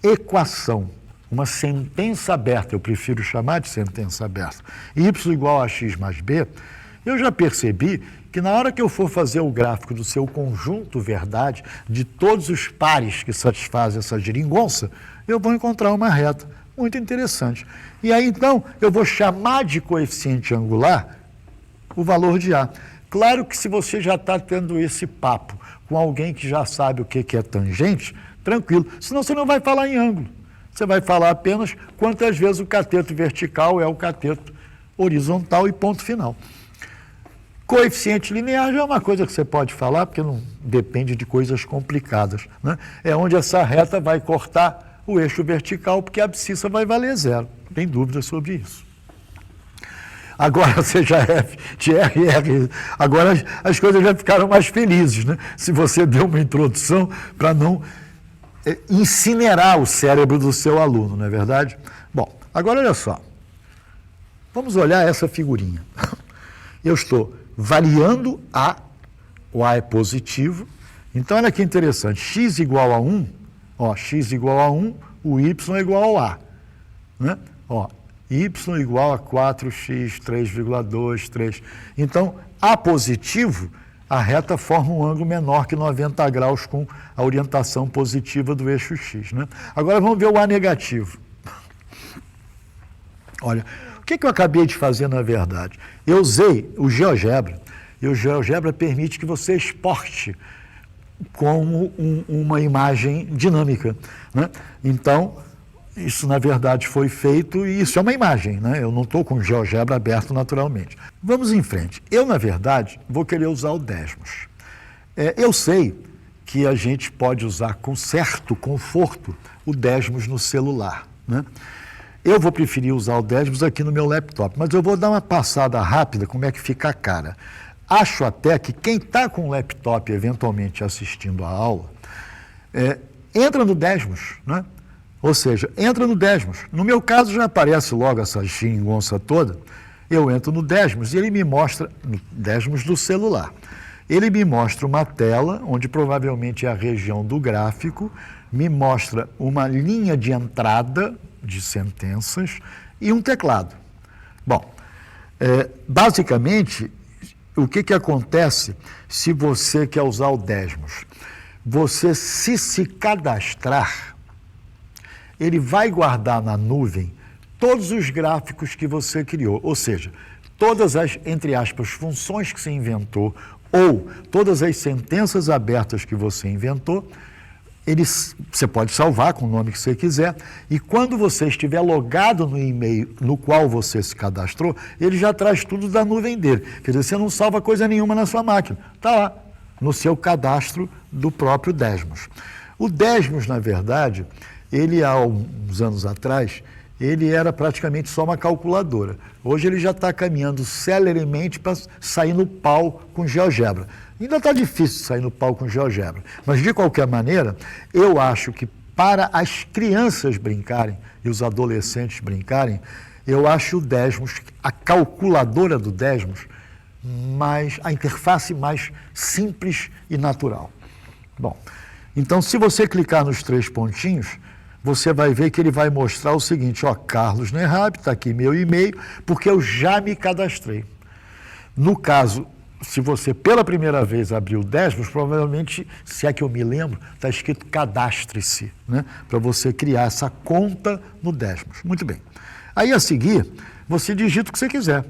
equação, uma sentença aberta, eu prefiro chamar de sentença aberta, y igual a x mais b, eu já percebi que na hora que eu for fazer o gráfico do seu conjunto verdade, de todos os pares que satisfazem essa geringonça, eu vou encontrar uma reta muito interessante. E aí, então, eu vou chamar de coeficiente angular o valor de A. Claro que se você já está tendo esse papo com alguém que já sabe o que é tangente, tranquilo, senão você não vai falar em ângulo. Você vai falar apenas quantas vezes o cateto vertical é o cateto horizontal e ponto final. Coeficiente linear já é uma coisa que você pode falar, porque não depende de coisas complicadas, né? É onde essa reta vai cortar o eixo vertical, porque a abscissa vai valer 0. Não tem dúvida sobre isso. Agora você já de RR, agora as coisas já ficaram mais felizes, né? Se você deu uma introdução para não incinerar o cérebro do seu aluno, não é verdade? Bom, agora olha só. Vamos olhar essa figurinha. Eu estou variando A, o A é positivo. Então, olha que interessante, x igual a 1, ó, x igual a 1, o y é igual ao A. Né? Ó, y igual a 4x, 3,2, 3. Então, A positivo, a reta forma um ângulo menor que 90 graus com a orientação positiva do eixo x. Né? Agora vamos ver o A negativo. Olha, o que eu acabei de fazer na verdade? Eu usei o GeoGebra, e o GeoGebra permite que você exporte como uma imagem dinâmica. Né? Então, isso na verdade foi feito e isso é uma imagem, né? Eu não estou com o GeoGebra aberto naturalmente. Vamos em frente. Eu, na verdade, vou querer usar o Desmos. Eu sei que a gente pode usar com certo conforto o Desmos no celular, né? Eu vou preferir usar o Desmos aqui no meu laptop, mas eu vou dar uma passada rápida como é que fica a cara. Acho até que quem está com o laptop eventualmente assistindo a aula, entra no Desmos, né? Ou seja, entra no Desmos. No meu caso já aparece logo essa geringonça toda. Eu entro no Desmos e ele me mostra, no Desmos do celular, ele me mostra uma tela, onde provavelmente é a região do gráfico, me mostra uma linha de entrada de sentenças e um teclado. Bom, basicamente, o que acontece se você quer usar o Desmos? Você, se cadastrar, ele vai guardar na nuvem todos os gráficos que você criou, ou seja, todas as, entre aspas, funções que você inventou ou todas as sentenças abertas que você inventou, você pode salvar com o nome que você quiser, e quando você estiver logado no e-mail no qual você se cadastrou, ele já traz tudo da nuvem dele. Quer dizer, você não salva coisa nenhuma na sua máquina, está lá, no seu cadastro do próprio Desmos. O Desmos, na verdade, ele há uns anos atrás, ele era praticamente só uma calculadora. Hoje ele já está caminhando celeremente para sair no pau com GeoGebra. Ainda está difícil sair no pau com GeoGebra, mas de qualquer maneira, eu acho que para as crianças brincarem e os adolescentes brincarem, eu acho o Desmos, a calculadora do Desmos, a interface mais simples e natural. Bom, então se você clicar nos 3 pontinhos, você vai ver que ele vai mostrar o seguinte, ó, Carlos Nerhab, está aqui meu e-mail, porque eu já me cadastrei. No caso, se você pela primeira vez abriu o Desmos, provavelmente, se é que eu me lembro, está escrito cadastre-se, né? Para você criar essa conta no Desmos. Muito bem. Aí a seguir, você digita o que você quiser.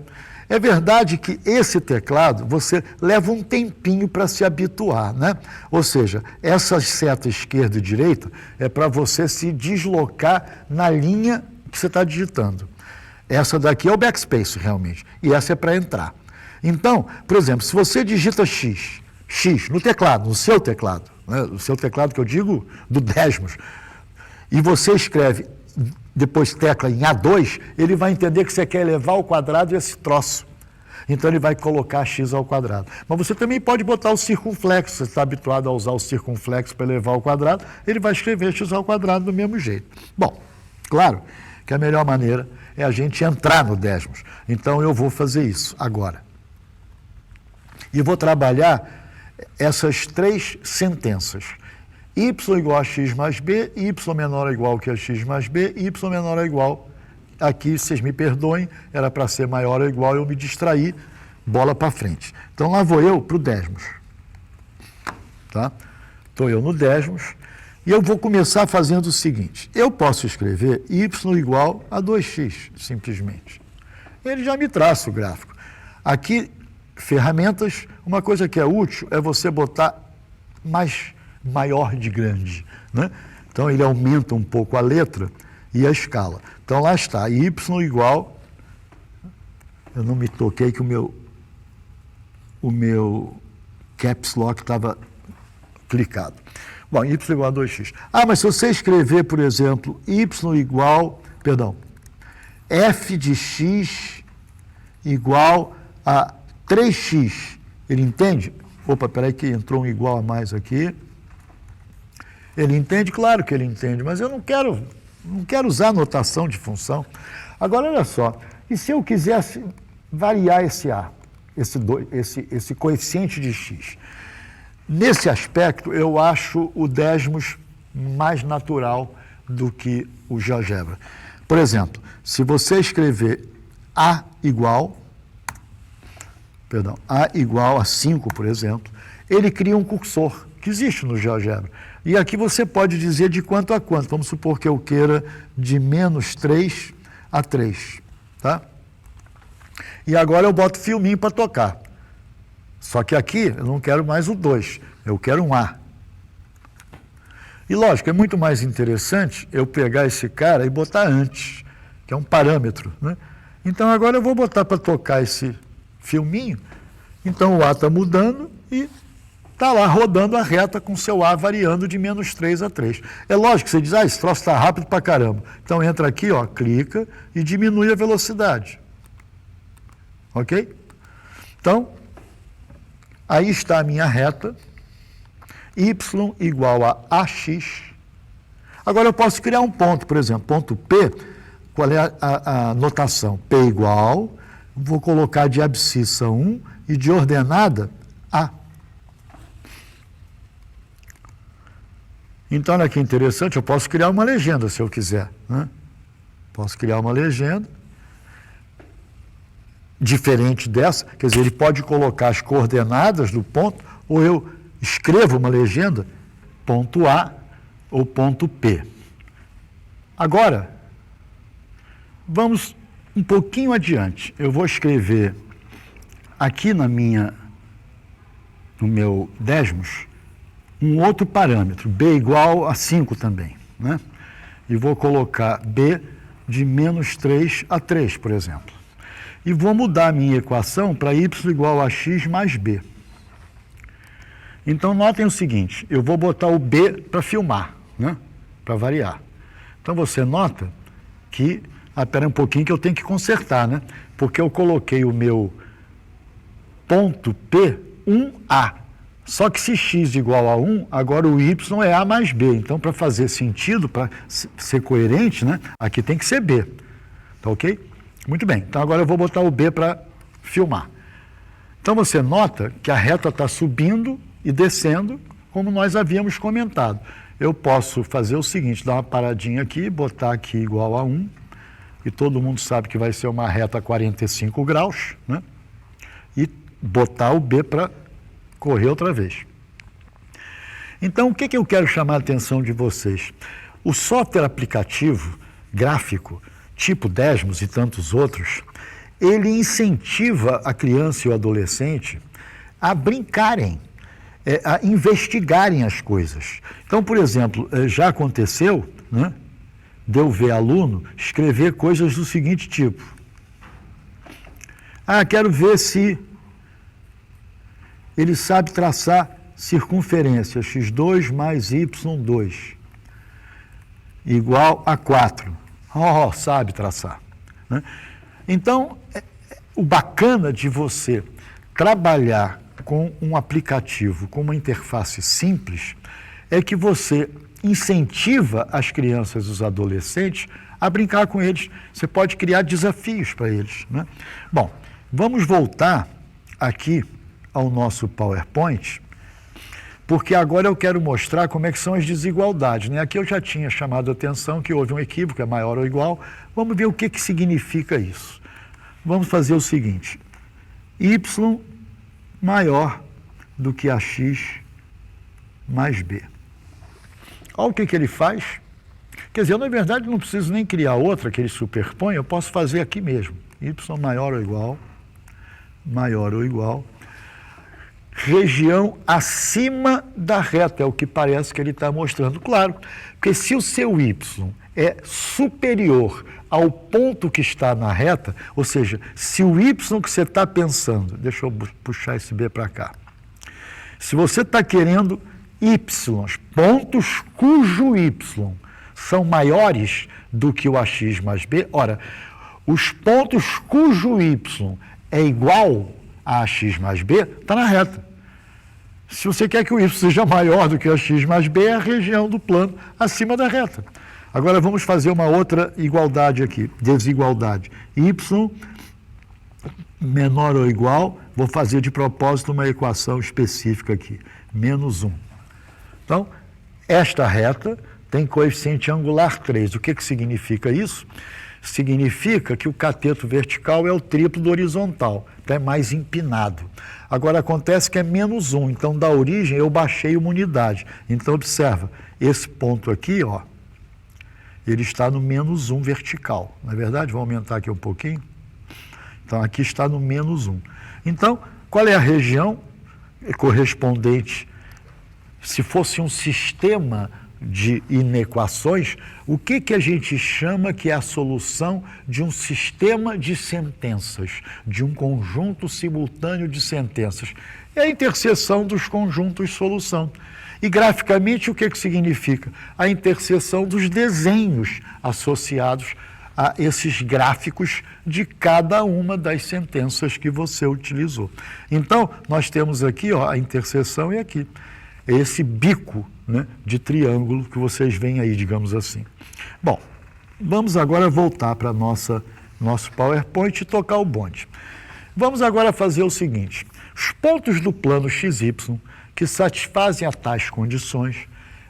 É verdade que esse teclado, você leva um tempinho para se habituar, né? Ou seja, essa seta esquerda e direita é para você se deslocar na linha que você está digitando. Essa daqui é o backspace, realmente, e essa é para entrar. Então, por exemplo, se você digita X no teclado, no seu teclado, né? O seu teclado que eu digo do Desmos, e você escreve depois tecla em A2, ele vai entender que você quer elevar ao quadrado esse troço. Então ele vai colocar x ao quadrado. Mas você também pode botar o circunflexo, você está habituado a usar o circunflexo para elevar ao quadrado, ele vai escrever x ao quadrado do mesmo jeito. Bom, claro que a melhor maneira é a gente entrar no Desmos. Então eu vou fazer isso agora. E vou trabalhar essas 3 sentenças. Y igual a x mais b, y menor ou igual que a x mais b, y menor ou igual, aqui, vocês me perdoem, era para ser maior ou igual, eu me distraí, bola para frente. Então lá vou eu para o Desmos. Tá? Estou eu no Desmos, e eu vou começar fazendo o seguinte, eu posso escrever y igual a 2x, simplesmente. Ele já me traça o gráfico. Aqui, ferramentas, uma coisa que é útil é você botar maior de grande, né? Então ele aumenta um pouco a letra e a escala. Então lá está, y igual, eu não me toquei que o meu caps lock estava clicado. Bom, y igual a 2x. Ah, mas se você escrever, por exemplo, f de x igual a 3x, ele entende? Opa, peraí que entrou um igual a mais aqui. Ele entende? Claro que ele entende, mas eu não quero usar notação de função. Agora, olha só, e se eu quisesse variar esse A, esse coeficiente de x? Nesse aspecto, eu acho o Desmos mais natural do que o GeoGebra. Por exemplo, se você escrever A igual a 5, por exemplo, ele cria um cursor, que existe no GeoGebra. E aqui você pode dizer de quanto a quanto. Vamos supor que eu queira de menos 3 a 3. Tá? E agora eu boto filminho para tocar. Só que aqui eu não quero mais o 2, eu quero um A. E lógico, é muito mais interessante eu pegar esse cara e botar antes, que é um parâmetro, né? Então agora eu vou botar para tocar esse filminho, então o A está mudando e está lá rodando a reta com seu A variando de menos 3 a 3. É lógico que você diz, esse troço está rápido para caramba. Então entra aqui, ó, clica e diminui a velocidade. Ok? Então, aí está a minha reta, y igual a AX. Agora eu posso criar um ponto, por exemplo, ponto P, qual é a notação? P igual, vou colocar de abscissa 1 e de ordenada A. Então, olha que interessante, eu posso criar uma legenda se eu quiser, né? Posso criar uma legenda diferente dessa, quer dizer, ele pode colocar as coordenadas do ponto, ou eu escrevo uma legenda, ponto A ou ponto P. Agora, vamos um pouquinho adiante. Eu vou escrever aqui no meu Desmos, um outro parâmetro, B igual a 5 também, né? E vou colocar B de menos 3 a 3, por exemplo. E vou mudar a minha equação para y igual a x mais b. Então, notem o seguinte, eu vou botar o b para filmar, né? Para variar. Então, você nota que, espera um pouquinho que eu tenho que consertar, né? Porque eu coloquei o meu ponto P 1A. Só que se x igual a 1, agora o y é a mais b. Então, para fazer sentido, para ser coerente, né? Aqui tem que ser b. Tá ok? Muito bem. Então, agora eu vou botar o b para filmar. Então, você nota que a reta está subindo e descendo, como nós havíamos comentado. Eu posso fazer o seguinte, dar uma paradinha aqui, botar aqui igual a 1, e todo mundo sabe que vai ser uma reta a 45 graus, né? E botar o b para correr outra vez. Então, o que eu quero chamar a atenção de vocês? O software aplicativo gráfico, tipo Desmos e tantos outros, ele incentiva a criança e o adolescente a brincarem, a investigarem as coisas. Então, por exemplo, já aconteceu, né, de eu ver aluno escrever coisas do seguinte tipo. Quero ver se ele sabe traçar circunferência, x2 mais y2, igual a 4. Sabe traçar, né? Então, o bacana de você trabalhar com um aplicativo, com uma interface simples, é que você incentiva as crianças e os adolescentes a brincar com eles. Você pode criar desafios para eles, né? Bom, vamos voltar aqui ao nosso PowerPoint, porque agora eu quero mostrar como é que são as desigualdades, né? Aqui eu já tinha chamado a atenção que houve um equívoco, é maior ou igual. Vamos ver o que significa isso. Vamos fazer o seguinte, y maior do que a x mais b. Olha o que ele faz. Quer dizer, eu, na verdade, não preciso nem criar outra que ele superpõe, eu posso fazer aqui mesmo. Y maior ou igual, região acima da reta, é o que parece que ele está mostrando. Claro, porque se o seu y é superior ao ponto que está na reta, ou seja, se o y que você está pensando, deixa eu puxar esse b para cá, se você está querendo y, pontos cujo y são maiores do que o ax mais b, ora, os pontos cujo y é igual a ax mais b, está na reta. Se você quer que o y seja maior do que ax mais b, é a região do plano acima da reta. Agora vamos fazer uma outra igualdade aqui, desigualdade. Y menor ou igual, vou fazer de propósito uma equação específica aqui, menos 1. Então, esta reta tem coeficiente angular 3. O que significa isso? Significa que o cateto vertical é o triplo do horizontal, então é mais empinado. Agora, acontece que é menos 1, então da origem eu baixei uma unidade. Então, observa, esse ponto aqui, ó, ele está no menos 1 vertical. Não é verdade? Vou aumentar aqui um pouquinho. Então, aqui está no menos 1. Então, qual é a região correspondente? Se fosse um sistema de inequações, o que a gente chama que é a solução de um sistema de sentenças, de um conjunto simultâneo de sentenças? É a interseção dos conjuntos solução. E graficamente o que significa? A interseção dos desenhos associados a esses gráficos de cada uma das sentenças que você utilizou. Então, nós temos aqui, ó, a interseção e aqui. É esse bico, né, de triângulo que vocês veem aí, digamos assim. Bom, vamos agora voltar para nosso PowerPoint e tocar o bonde. Vamos agora fazer o seguinte: os pontos do plano XY que satisfazem a tais condições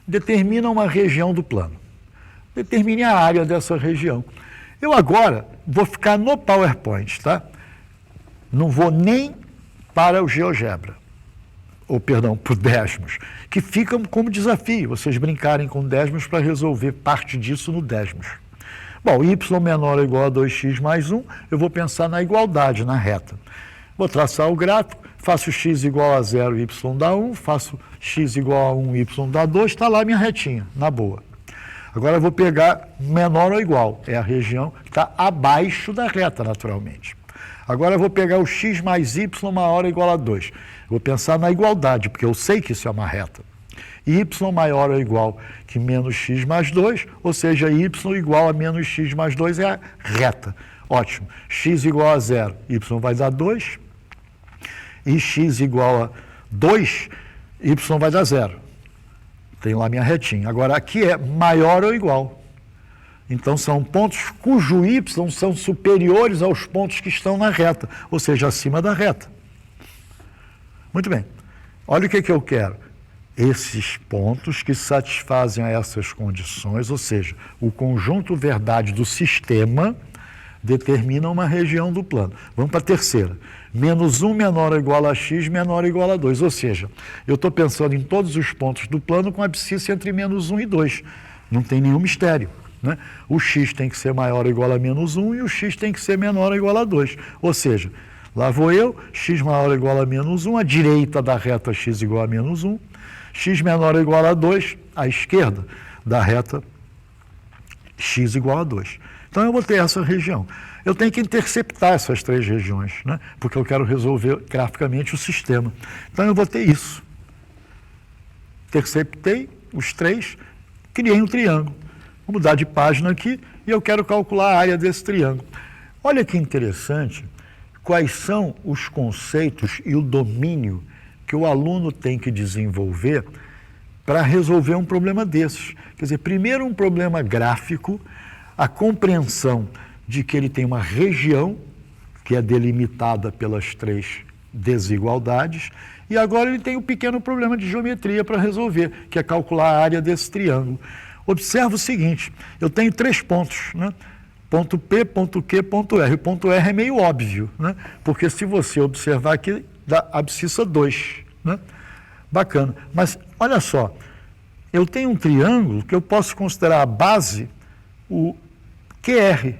determinam uma região do plano. Determine a área dessa região. Eu agora vou ficar no PowerPoint, tá? Não vou nem para o GeoGebra, ou perdão, para o Desmos, que fica como desafio, vocês brincarem com o Desmos para resolver parte disso no Desmos. Bom, y menor ou igual a 2x mais 1, eu vou pensar na igualdade, na reta. Vou traçar o gráfico, faço x igual a 0, y dá 1, faço x igual a 1, y dá 2, está lá minha retinha, na boa. Agora eu vou pegar menor ou igual, é a região que está abaixo da reta, naturalmente. Agora eu vou pegar o x mais y maior ou igual a 2. Vou pensar na igualdade, porque eu sei que isso é uma reta. Y maior ou igual que menos x mais 2, ou seja, y igual a menos x mais 2 é a reta. Ótimo. X igual a 0, y vai dar 2. E x igual a 2, y vai dar 0. Tem lá minha retinha. Agora, aqui é maior ou igual. Então, são pontos cujo y são superiores aos pontos que estão na reta, ou seja, acima da reta. Muito bem. Olha o que eu quero. Esses pontos que satisfazem a essas condições, ou seja, o conjunto verdade do sistema, determina uma região do plano. Vamos para a terceira. Menos 1 menor ou igual a x menor ou igual a 2. Ou seja, eu estou pensando em todos os pontos do plano com abscissa entre menos 1 e 2. Não tem nenhum mistério, né? O x tem que ser maior ou igual a menos 1 e o x tem que ser menor ou igual a 2. Ou seja, lá vou eu, x maior ou igual a menos 1, à direita da reta x igual a menos 1, x menor ou igual a 2, à esquerda da reta x igual a 2. Então, eu vou ter essa região. Eu tenho que interceptar essas três regiões, né? Porque eu quero resolver graficamente o sistema. Então, eu vou ter isso. Interceptei os três, criei um triângulo. Vou mudar de página aqui e eu quero calcular a área desse triângulo. Olha que interessante, quais são os conceitos e o domínio que o aluno tem que desenvolver para resolver um problema desses. Quer dizer, primeiro um problema gráfico, a compreensão de que ele tem uma região que é delimitada pelas três desigualdades, e agora ele tem um pequeno problema de geometria para resolver, que é calcular a área desse triângulo. Observa o seguinte, eu tenho três pontos, né? Ponto P, ponto Q, ponto R. O ponto R é meio óbvio, né? Porque se você observar aqui, dá abscissa 2, né? Bacana. Mas, olha só, eu tenho um triângulo que eu posso considerar a base, o QR,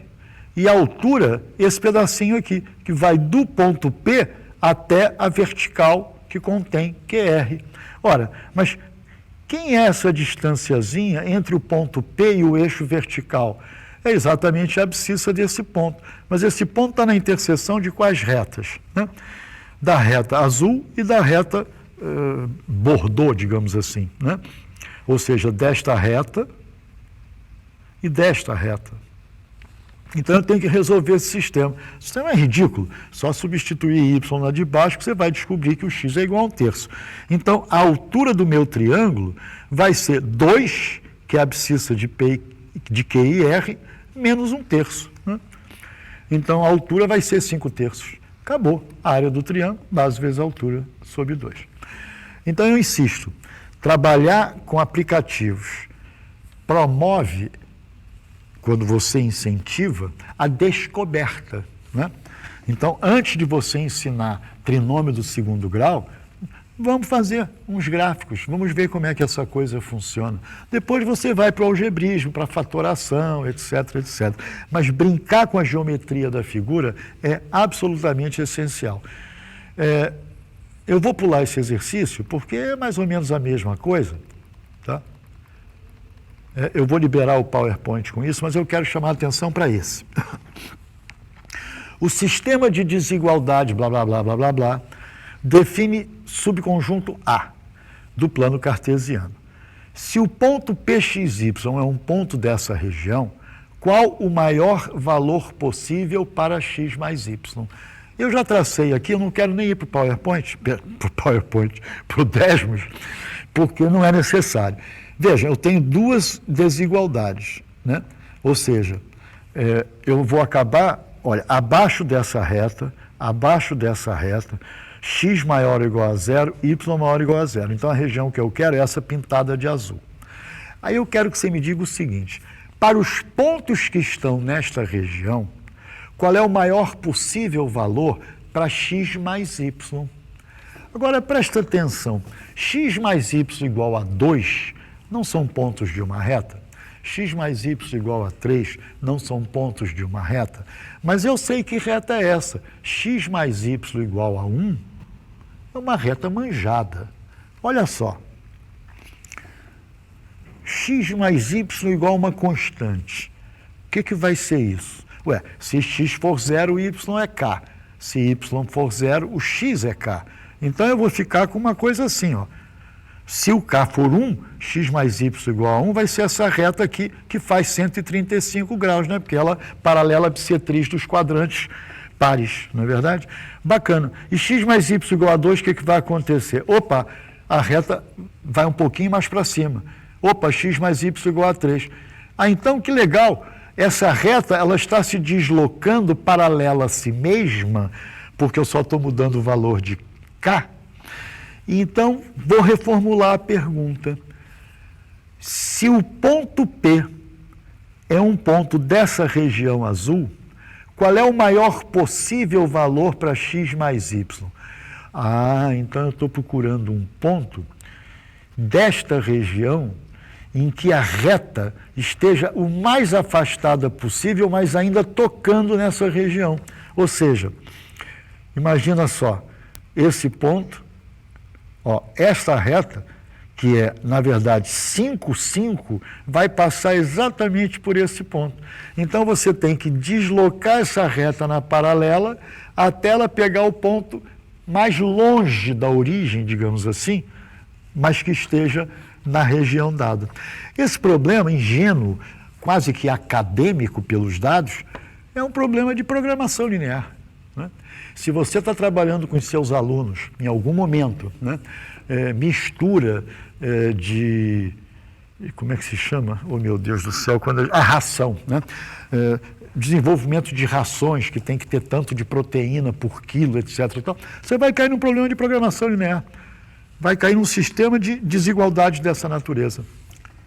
e a altura, esse pedacinho aqui, que vai do ponto P até a vertical que contém QR. Ora, mas quem é essa distanciazinha entre o ponto P e o eixo vertical? É exatamente a abscissa desse ponto. Mas esse ponto está na interseção de quais retas, né? Da reta azul e da reta bordô, digamos assim, né? Ou seja, desta reta e desta reta. Então, eu tenho que resolver esse sistema. O sistema é ridículo. Só substituir y lá de baixo que você vai descobrir que o x é igual a 1/3. Então, a altura do meu triângulo vai ser 2, que é a abscissa de Q e R, menos 1/3. Né? Então, a altura vai ser 5/3. Acabou. A área do triângulo, base vezes a altura, sobre 2. Então, eu insisto, trabalhar com aplicativos promove, quando você incentiva, a descoberta, né? Então, antes de você ensinar trinômio do segundo grau, vamos fazer uns gráficos, vamos ver como é que essa coisa funciona. Depois você vai para o algebrismo, para a fatoração, etc, etc. Mas brincar com a geometria da figura é absolutamente essencial. Eu vou pular esse exercício porque é mais ou menos a mesma coisa, tá? Eu vou liberar o PowerPoint com isso, mas eu quero chamar a atenção para esse. O sistema de desigualdade, blá, blá, blá, blá, blá, blá, define subconjunto A do plano cartesiano. Se o ponto PXY é um ponto dessa região, qual o maior valor possível para x mais y? Eu já tracei aqui, eu não quero nem ir para o PowerPoint, para o Desmos, porque não é necessário. Veja, eu tenho duas desigualdades, né? Ou seja, eu vou acabar, olha, abaixo dessa reta, x maior ou igual a zero, y maior ou igual a zero. Então a região que eu quero é essa pintada de azul. Aí eu quero que você me diga o seguinte, para os pontos que estão nesta região, qual é o maior possível valor para x mais y? Agora presta atenção, x mais y igual a 2 não são pontos de uma reta, x mais y igual a 3 não são pontos de uma reta, mas eu sei que reta é essa, x mais y igual a 1 é uma reta manjada. Olha só, x mais y igual a uma constante, o que vai ser isso? Ué, se x for zero, o y é k, se y for zero, o x é k. Então eu vou ficar com uma coisa assim, ó. Se o k for 1, x mais y igual a 1 vai ser essa reta aqui que faz 135 graus, né? Porque ela é paralela à bissetriz dos quadrantes pares, não é verdade? Bacana. E x mais y igual a 2, o que vai acontecer? Opa, a reta vai um pouquinho mais para cima. Opa, x mais y igual a 3. Ah, então que legal. Essa reta, ela está se deslocando paralela a si mesma, porque eu só estou mudando o valor de k. Então, vou reformular a pergunta. Se o ponto P é um ponto dessa região azul, qual é o maior possível valor para x mais y? Ah, então eu estou procurando um ponto desta região em que a reta esteja o mais afastada possível, mas ainda tocando nessa região. Ou seja, imagina só, esse ponto, ó, esta reta, que é, na verdade, 5, 5, vai passar exatamente por esse ponto. Então, você tem que deslocar essa reta na paralela até ela pegar o ponto mais longe da origem, digamos assim, mas que esteja na região dada. Esse problema ingênuo, quase que acadêmico pelos dados, é um problema de programação linear, né? Se você está trabalhando com os seus alunos, em algum momento, né, mistura de... Como é que se chama? Oh, meu Deus do céu! A ração, né? Desenvolvimento de rações, que tem que ter tanto de proteína por quilo, etc. Então, você vai cair num problema de programação linear. Vai cair num sistema de desigualdade dessa natureza.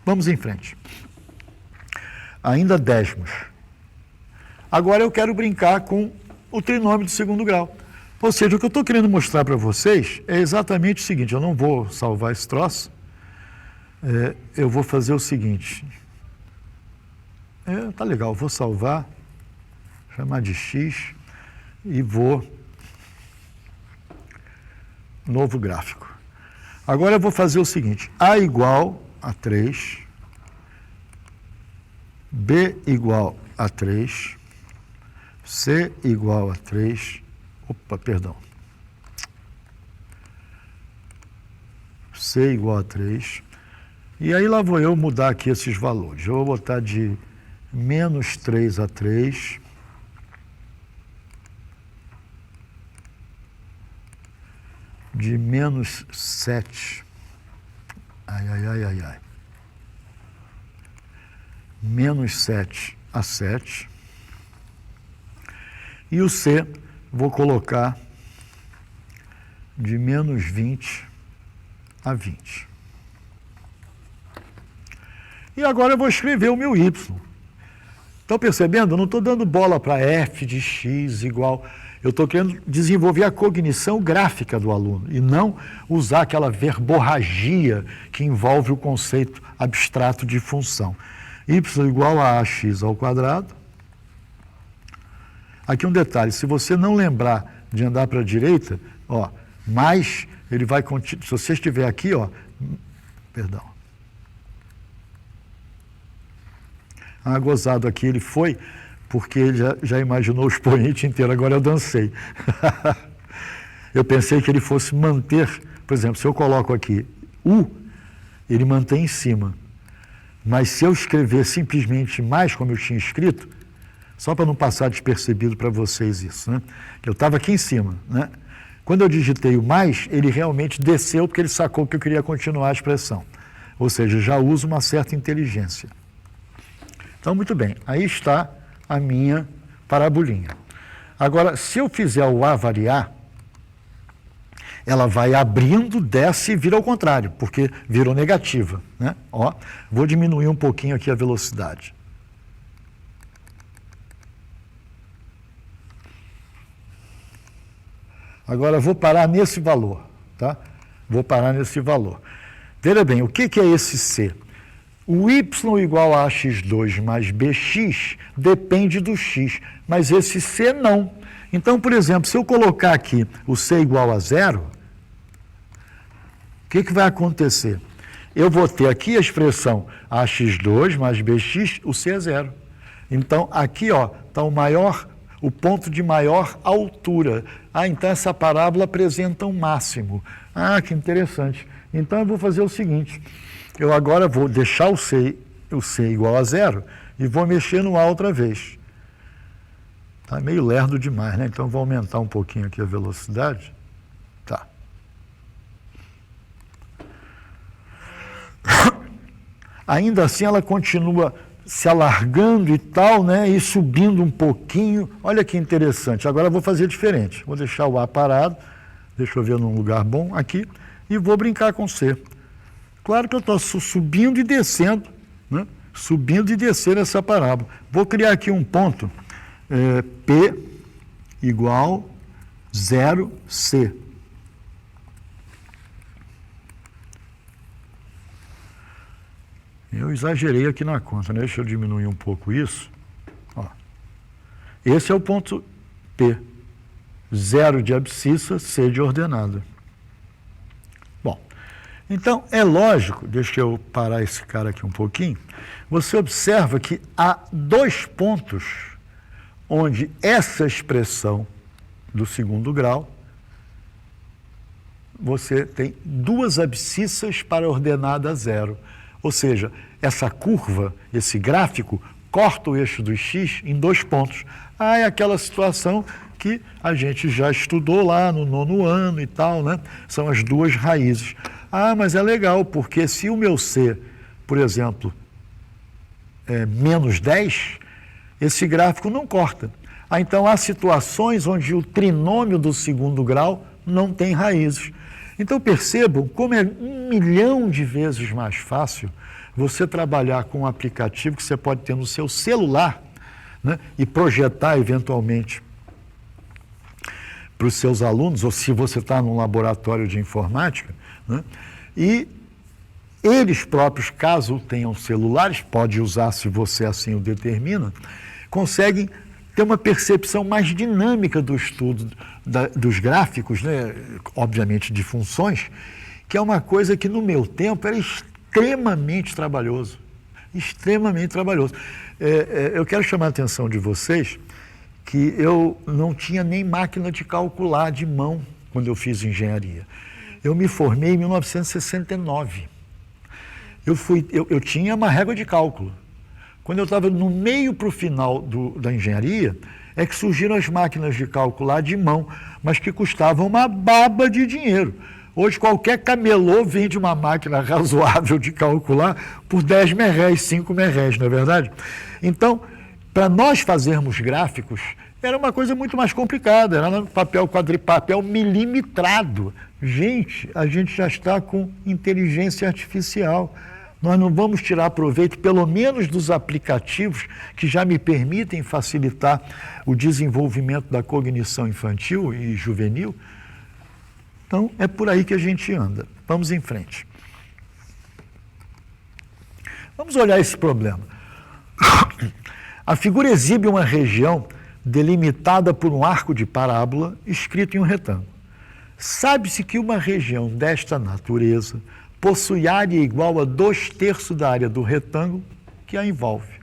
Vamos em frente. Ainda décimos. Agora eu quero brincar com o trinômio de segundo grau. Ou seja, o que eu estou querendo mostrar para vocês é exatamente o seguinte, eu não vou salvar esse troço, eu vou fazer o seguinte, tá legal, vou salvar, chamar de x e vou, novo gráfico. Agora eu vou fazer o seguinte, A igual a 3, B igual a 3, C igual a 3, C igual a 3, e aí lá vou eu mudar aqui esses valores. Eu vou botar de menos 3 a 3, de menos 7, menos 7 a 7, e o C vou colocar de menos 20 a 20. E agora eu vou escrever o meu y. Estão percebendo? Eu não estou dando bola para f de x igual... Eu estou querendo desenvolver a cognição gráfica do aluno e não usar aquela verborragia que envolve o conceito abstrato de função. Y igual a ax ao quadrado. Aqui um detalhe, se você não lembrar de andar para a direita, ó, mais ele vai continuar. Se você estiver aqui, ó, perdão. Gozado aqui ele foi, porque ele já imaginou o expoente inteiro, agora eu dancei. Eu pensei que ele fosse manter, por exemplo, se eu coloco aqui U, ele mantém em cima. Mas se eu escrever simplesmente mais, como eu tinha escrito, só para não passar despercebido para vocês isso, né? Eu estava aqui em cima, né? Quando eu digitei o mais, ele realmente desceu porque ele sacou que eu queria continuar a expressão. Ou seja, já uso uma certa inteligência. Então, muito bem, aí está a minha parabolinha. Agora, se eu fizer o A variar, ela vai abrindo, desce e vira ao contrário, porque virou negativa, né? Ó, vou diminuir um pouquinho aqui a velocidade. Agora vou parar nesse valor, tá? Vou parar nesse valor. Veja bem, o que é esse C? O y igual a x2 mais bx depende do x, mas esse C não. Então, por exemplo, se eu colocar aqui o C igual a zero, o que vai acontecer? Eu vou ter aqui a expressão ax2 mais bx, o C é zero. Então, aqui está o ponto de maior altura. Então essa parábola apresenta um máximo. Que interessante. Então eu vou fazer o seguinte, eu agora vou deixar o C igual a zero e vou mexer no A outra vez. Está meio lerdo demais, né? Então vou aumentar um pouquinho aqui a velocidade. Tá. Ainda assim ela continua se alargando e tal, né? E subindo um pouquinho. Olha que interessante. Agora eu vou fazer diferente. Vou deixar o A parado. Deixa eu ver num lugar bom aqui. E vou brincar com C. Claro que eu estou subindo e descendo, né? Subindo e descendo essa parábola. Vou criar aqui um ponto, P igual 0C. Eu exagerei aqui na conta, né? Deixa eu diminuir um pouco isso. Ó. Esse é o ponto P. 0 de abscissa, C de ordenada. Bom, então é lógico, deixa eu parar esse cara aqui um pouquinho, você observa que há dois pontos onde essa expressão do segundo grau, você tem duas abscissas para ordenada zero. Ou seja, essa curva, esse gráfico, corta o eixo do x em dois pontos. É aquela situação que a gente já estudou lá no 9º ano e tal, né? São as duas raízes. Mas é legal, porque se o meu C, por exemplo, é menos 10, esse gráfico não corta. Então, há situações onde o trinômio do segundo grau não tem raízes. Então, percebam como é 1 milhão de vezes mais fácil você trabalhar com um aplicativo que você pode ter no seu celular, né, e projetar eventualmente para os seus alunos, ou se você está num laboratório de informática, né, e eles próprios, caso tenham celulares, pode usar se você assim o determina, conseguem ter uma percepção mais dinâmica do estudo dos gráficos, né, obviamente de funções, que é uma coisa que no meu tempo era extremamente trabalhoso. Extremamente trabalhoso. Eu quero chamar a atenção de vocês que eu não tinha nem máquina de calcular de mão quando eu fiz engenharia. Eu me formei em 1969. Eu tinha uma régua de cálculo. Quando eu estava no meio para o final da engenharia, é que surgiram as máquinas de calcular de mão, mas que custavam uma baba de dinheiro. Hoje, qualquer camelô vende uma máquina razoável de calcular por 10 merréis, 5 merréis, não é verdade? Então, para nós fazermos gráficos, era uma coisa muito mais complicada, era no papel quadripapel milimetrado. Gente, a gente já está com inteligência artificial. Nós não vamos tirar proveito, pelo menos dos aplicativos que já me permitem facilitar o desenvolvimento da cognição infantil e juvenil. Então, é por aí que a gente anda. Vamos em frente. Vamos olhar esse problema. A figura exibe uma região delimitada por um arco de parábola escrito em um retângulo. Sabe-se que uma região desta natureza possui área igual a 2/3 da área do retângulo que a envolve.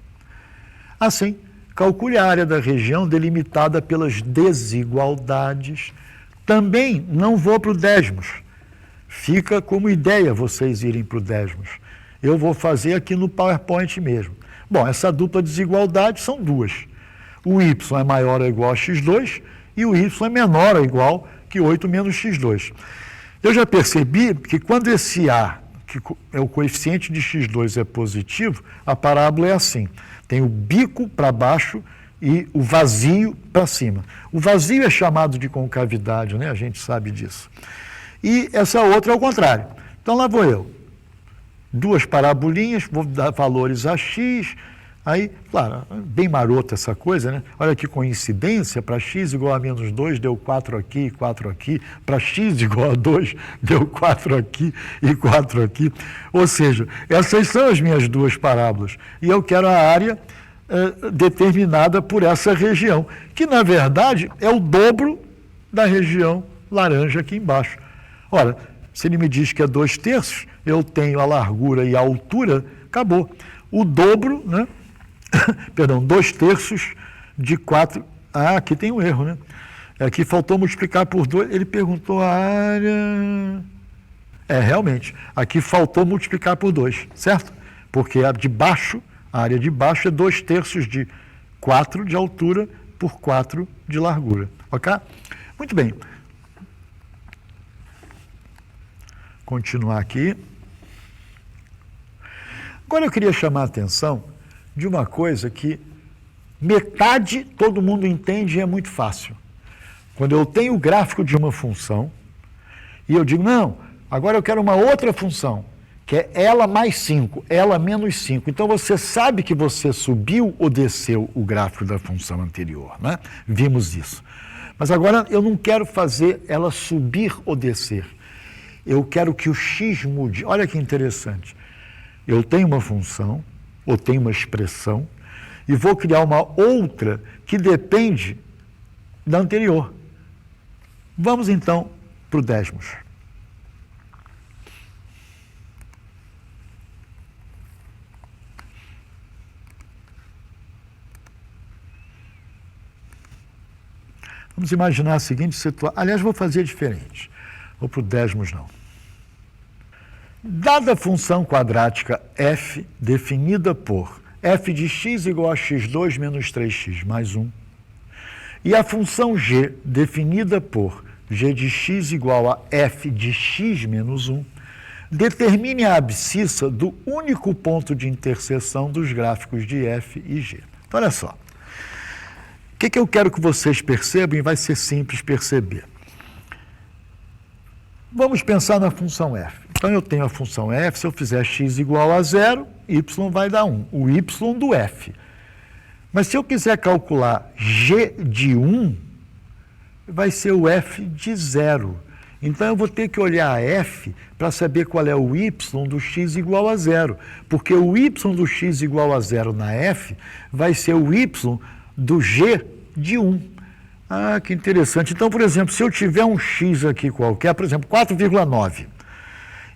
Assim, calcule a área da região delimitada pelas desigualdades. Também não vou para o Desmos. Fica como ideia vocês irem para o Desmos. Eu vou fazer aqui no PowerPoint mesmo. Bom, essa dupla desigualdade são duas. O y é maior ou igual a x2 e o y é menor ou igual que 8 menos x2. Eu já percebi que quando esse A, que é o coeficiente de x2, é positivo, a parábola é assim. Tem o bico para baixo e o vazio para cima. O vazio é chamado de concavidade, né? A gente sabe disso. E essa outra é o contrário. Então lá vou eu. Duas parabolinhas, vou dar valores a x. Aí, claro, bem marota essa coisa, né? Olha que coincidência, para x igual a menos 2, deu 4 aqui e 4 aqui. Para x igual a 2, deu 4 aqui e 4 aqui. Ou seja, essas são as minhas duas parábolas. E eu quero a área determinada por essa região, que na verdade é o dobro da região laranja aqui embaixo. Ora, se ele me diz que é 2/3, eu tenho a largura e a altura, acabou. O dobro, né? Perdão, 2/3 de 4. Ah, aqui tem um erro, né? Aqui faltou multiplicar por 2. Ele perguntou a área. Realmente, aqui faltou multiplicar por 2, certo? Porque a de baixo, a área de baixo é 2/3 de 4 de altura por 4 de largura, ok? Muito bem. Continuar aqui. Agora eu queria chamar a atenção de uma coisa que metade todo mundo entende e é muito fácil. Quando eu tenho o gráfico de uma função e eu digo, não, agora eu quero uma outra função, que é ela mais 5, ela menos 5. Então você sabe que você subiu ou desceu o gráfico da função anterior, né? Vimos isso. Mas agora eu não quero fazer ela subir ou descer. Eu quero que o x mude. Olha que interessante. Eu tenho uma função, ou tenho uma expressão, e vou criar uma outra que depende da anterior. Vamos então para o Desmos. Vamos imaginar a seguinte situação. Aliás, vou fazer diferente. Vou para o Desmos, não. Dada a função quadrática f, definida por f de x igual a x2 menos 3x mais 1, e a função g, definida por g de x igual a f de x menos 1, determine a abscissa do único ponto de interseção dos gráficos de f e g. Então, olha só. O que eu quero que vocês percebam, e vai ser simples perceber. Vamos pensar na função f. Então, eu tenho a função f, se eu fizer x igual a 0, y vai dar 1, o y do f. Mas se eu quiser calcular g de 1, vai ser o f de 0. Então, eu vou ter que olhar a f para saber qual é o y do x igual a 0. Porque o y do x igual a 0 na f vai ser o y do g de 1. Ah, que interessante. Então, por exemplo, se eu tiver um x aqui qualquer, por exemplo, 4,9,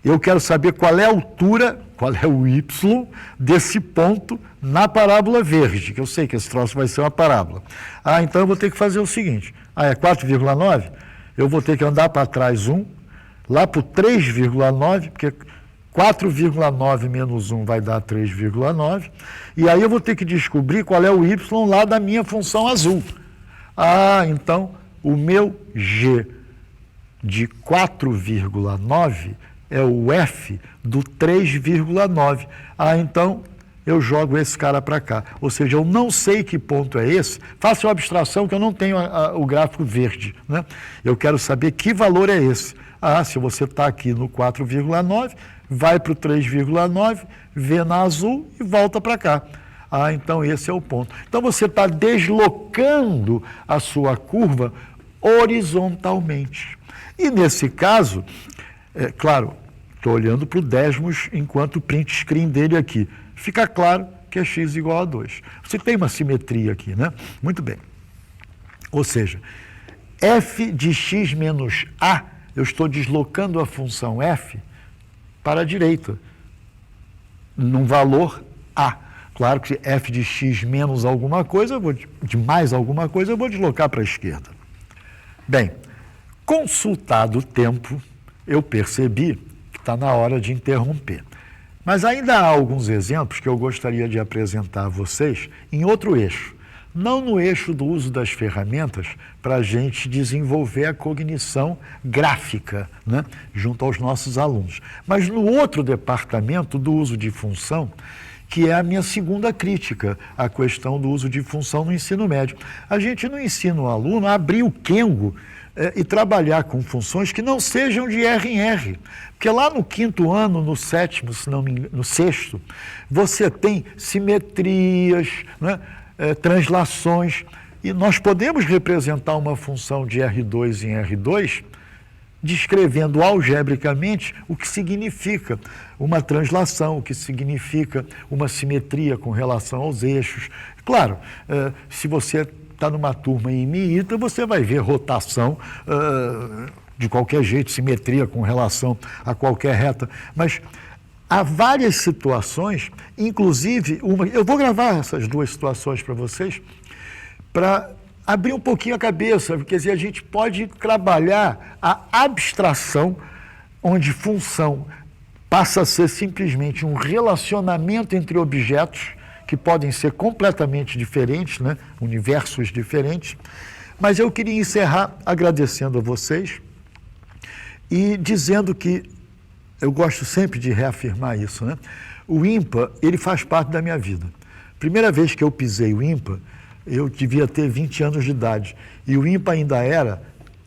eu quero saber qual é a altura, qual é o y desse ponto na parábola verde, que eu sei que esse troço vai ser uma parábola. Ah, então eu vou ter que fazer o seguinte. Ah, é 4,9? Eu vou ter que andar para trás 1, lá para o 3,9, porque 4,9 menos 1 vai dar 3,9, e aí eu vou ter que descobrir qual é o y lá da minha função azul. Ah, então o meu g de 4,9 é o f do 3,9. Ah, então eu jogo esse cara para cá. Ou seja, eu não sei que ponto é esse, faço uma abstração que eu não tenho o gráfico verde, né? Eu quero saber que valor é esse. Ah, se você está aqui no 4,9, vai para o 3,9, vê na azul e volta para cá. Ah, então esse é o ponto. Então você está deslocando a sua curva horizontalmente. E nesse caso, claro, estou olhando para o Desmos enquanto print screen dele aqui. Fica claro que é x igual a 2. Você tem uma simetria aqui, né? Muito bem. Ou seja, f de x menos a, eu estou deslocando a função f para a direita, num valor a. Claro que f de x menos alguma coisa, de mais alguma coisa, eu vou deslocar para a esquerda. Bem, consultado o tempo, eu percebi que está na hora de interromper. Mas ainda há alguns exemplos que eu gostaria de apresentar a vocês em outro eixo. não no eixo do uso das ferramentas para a gente desenvolver a cognição gráfica, né, junto aos nossos alunos, mas no outro departamento do uso de função, que é a minha segunda crítica à questão do uso de função no ensino médio. A gente não ensina o aluno a abrir o Kengo e trabalhar com funções que não sejam de R em R. Porque lá no quinto ano, no sétimo, se não me engano, no sexto, você tem simetrias, né, translações, e nós podemos representar uma função de R2 em R2 descrevendo algebricamente o que significa uma translação, o que significa uma simetria com relação aos eixos. Claro, se você está numa turma em MIITA, você vai ver rotação de qualquer jeito, simetria com relação a qualquer reta, mas há várias situações, inclusive eu vou gravar essas duas situações para vocês, para abrir um pouquinho a cabeça, porque a gente pode trabalhar a abstração, onde função passa a ser simplesmente um relacionamento entre objetos, que podem ser completamente diferentes, né? Universos diferentes. Mas eu queria encerrar agradecendo a vocês e dizendo que, eu gosto sempre de reafirmar isso, né? O IMPA, ele faz parte da minha vida. Primeira vez que eu pisei o IMPA, eu devia ter 20 anos de idade. E o IMPA ainda era,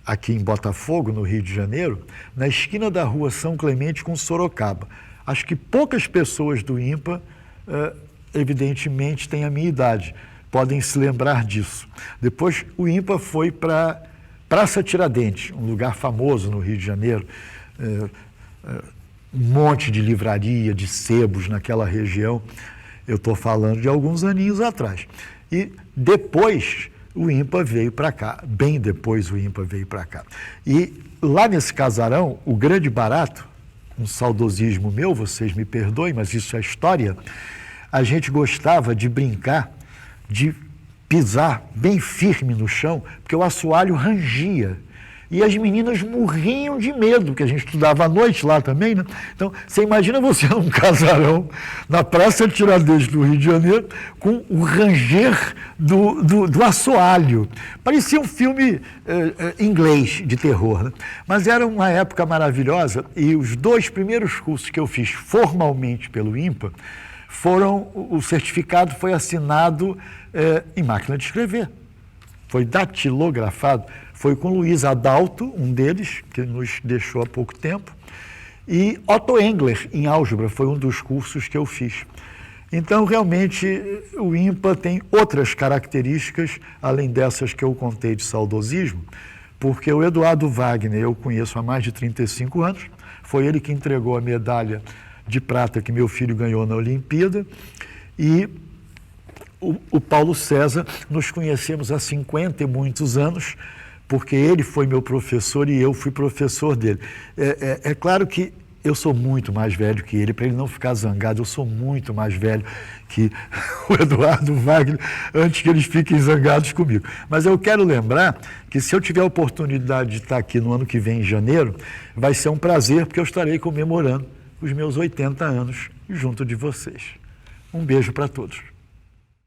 aqui em Botafogo, no Rio de Janeiro, na esquina da rua São Clemente com Sorocaba. Acho que poucas pessoas do IMPA, evidentemente, têm a minha idade, podem se lembrar disso. Depois, o IMPA foi para Praça Tiradentes, um lugar famoso no Rio de Janeiro, um monte de livraria, de sebos naquela região. Eu estou falando de alguns aninhos atrás. E depois o IMPA veio para cá, bem depois o IMPA veio para cá. E lá nesse casarão, o grande barato, um saudosismo meu, vocês me perdoem, mas isso é história, a gente gostava de brincar, de pisar bem firme no chão, porque o assoalho rangia. E as meninas morriam de medo, porque a gente estudava à noite lá também, né? Então, você imagina você num casarão, na Praça Tiradentes do Rio de Janeiro, com o ranger do assoalho. Parecia um filme inglês de terror, né? Mas era uma época maravilhosa, e os 2 primeiros cursos que eu fiz formalmente pelo IMPA, o certificado foi assinado em máquina de escrever. Foi datilografado, foi com Luiz Adalto, um deles, que nos deixou há pouco tempo, e Otto Engler, em álgebra, foi um dos cursos que eu fiz. Então, realmente, o IMPA tem outras características, além dessas que eu contei de saudosismo, porque o Eduardo Wagner eu conheço há mais de 35 anos, foi ele que entregou a medalha de prata que meu filho ganhou na Olimpíada, e o Paulo César, nos conhecemos há 50 e muitos anos, porque ele foi meu professor e eu fui professor dele. É claro que eu sou muito mais velho que ele, para ele não ficar zangado, eu sou muito mais velho que o Eduardo Wagner, antes que eles fiquem zangados comigo. Mas eu quero lembrar que se eu tiver a oportunidade de estar aqui no ano que vem, em janeiro, vai ser um prazer, porque eu estarei comemorando os meus 80 anos junto de vocês. Um beijo para todos.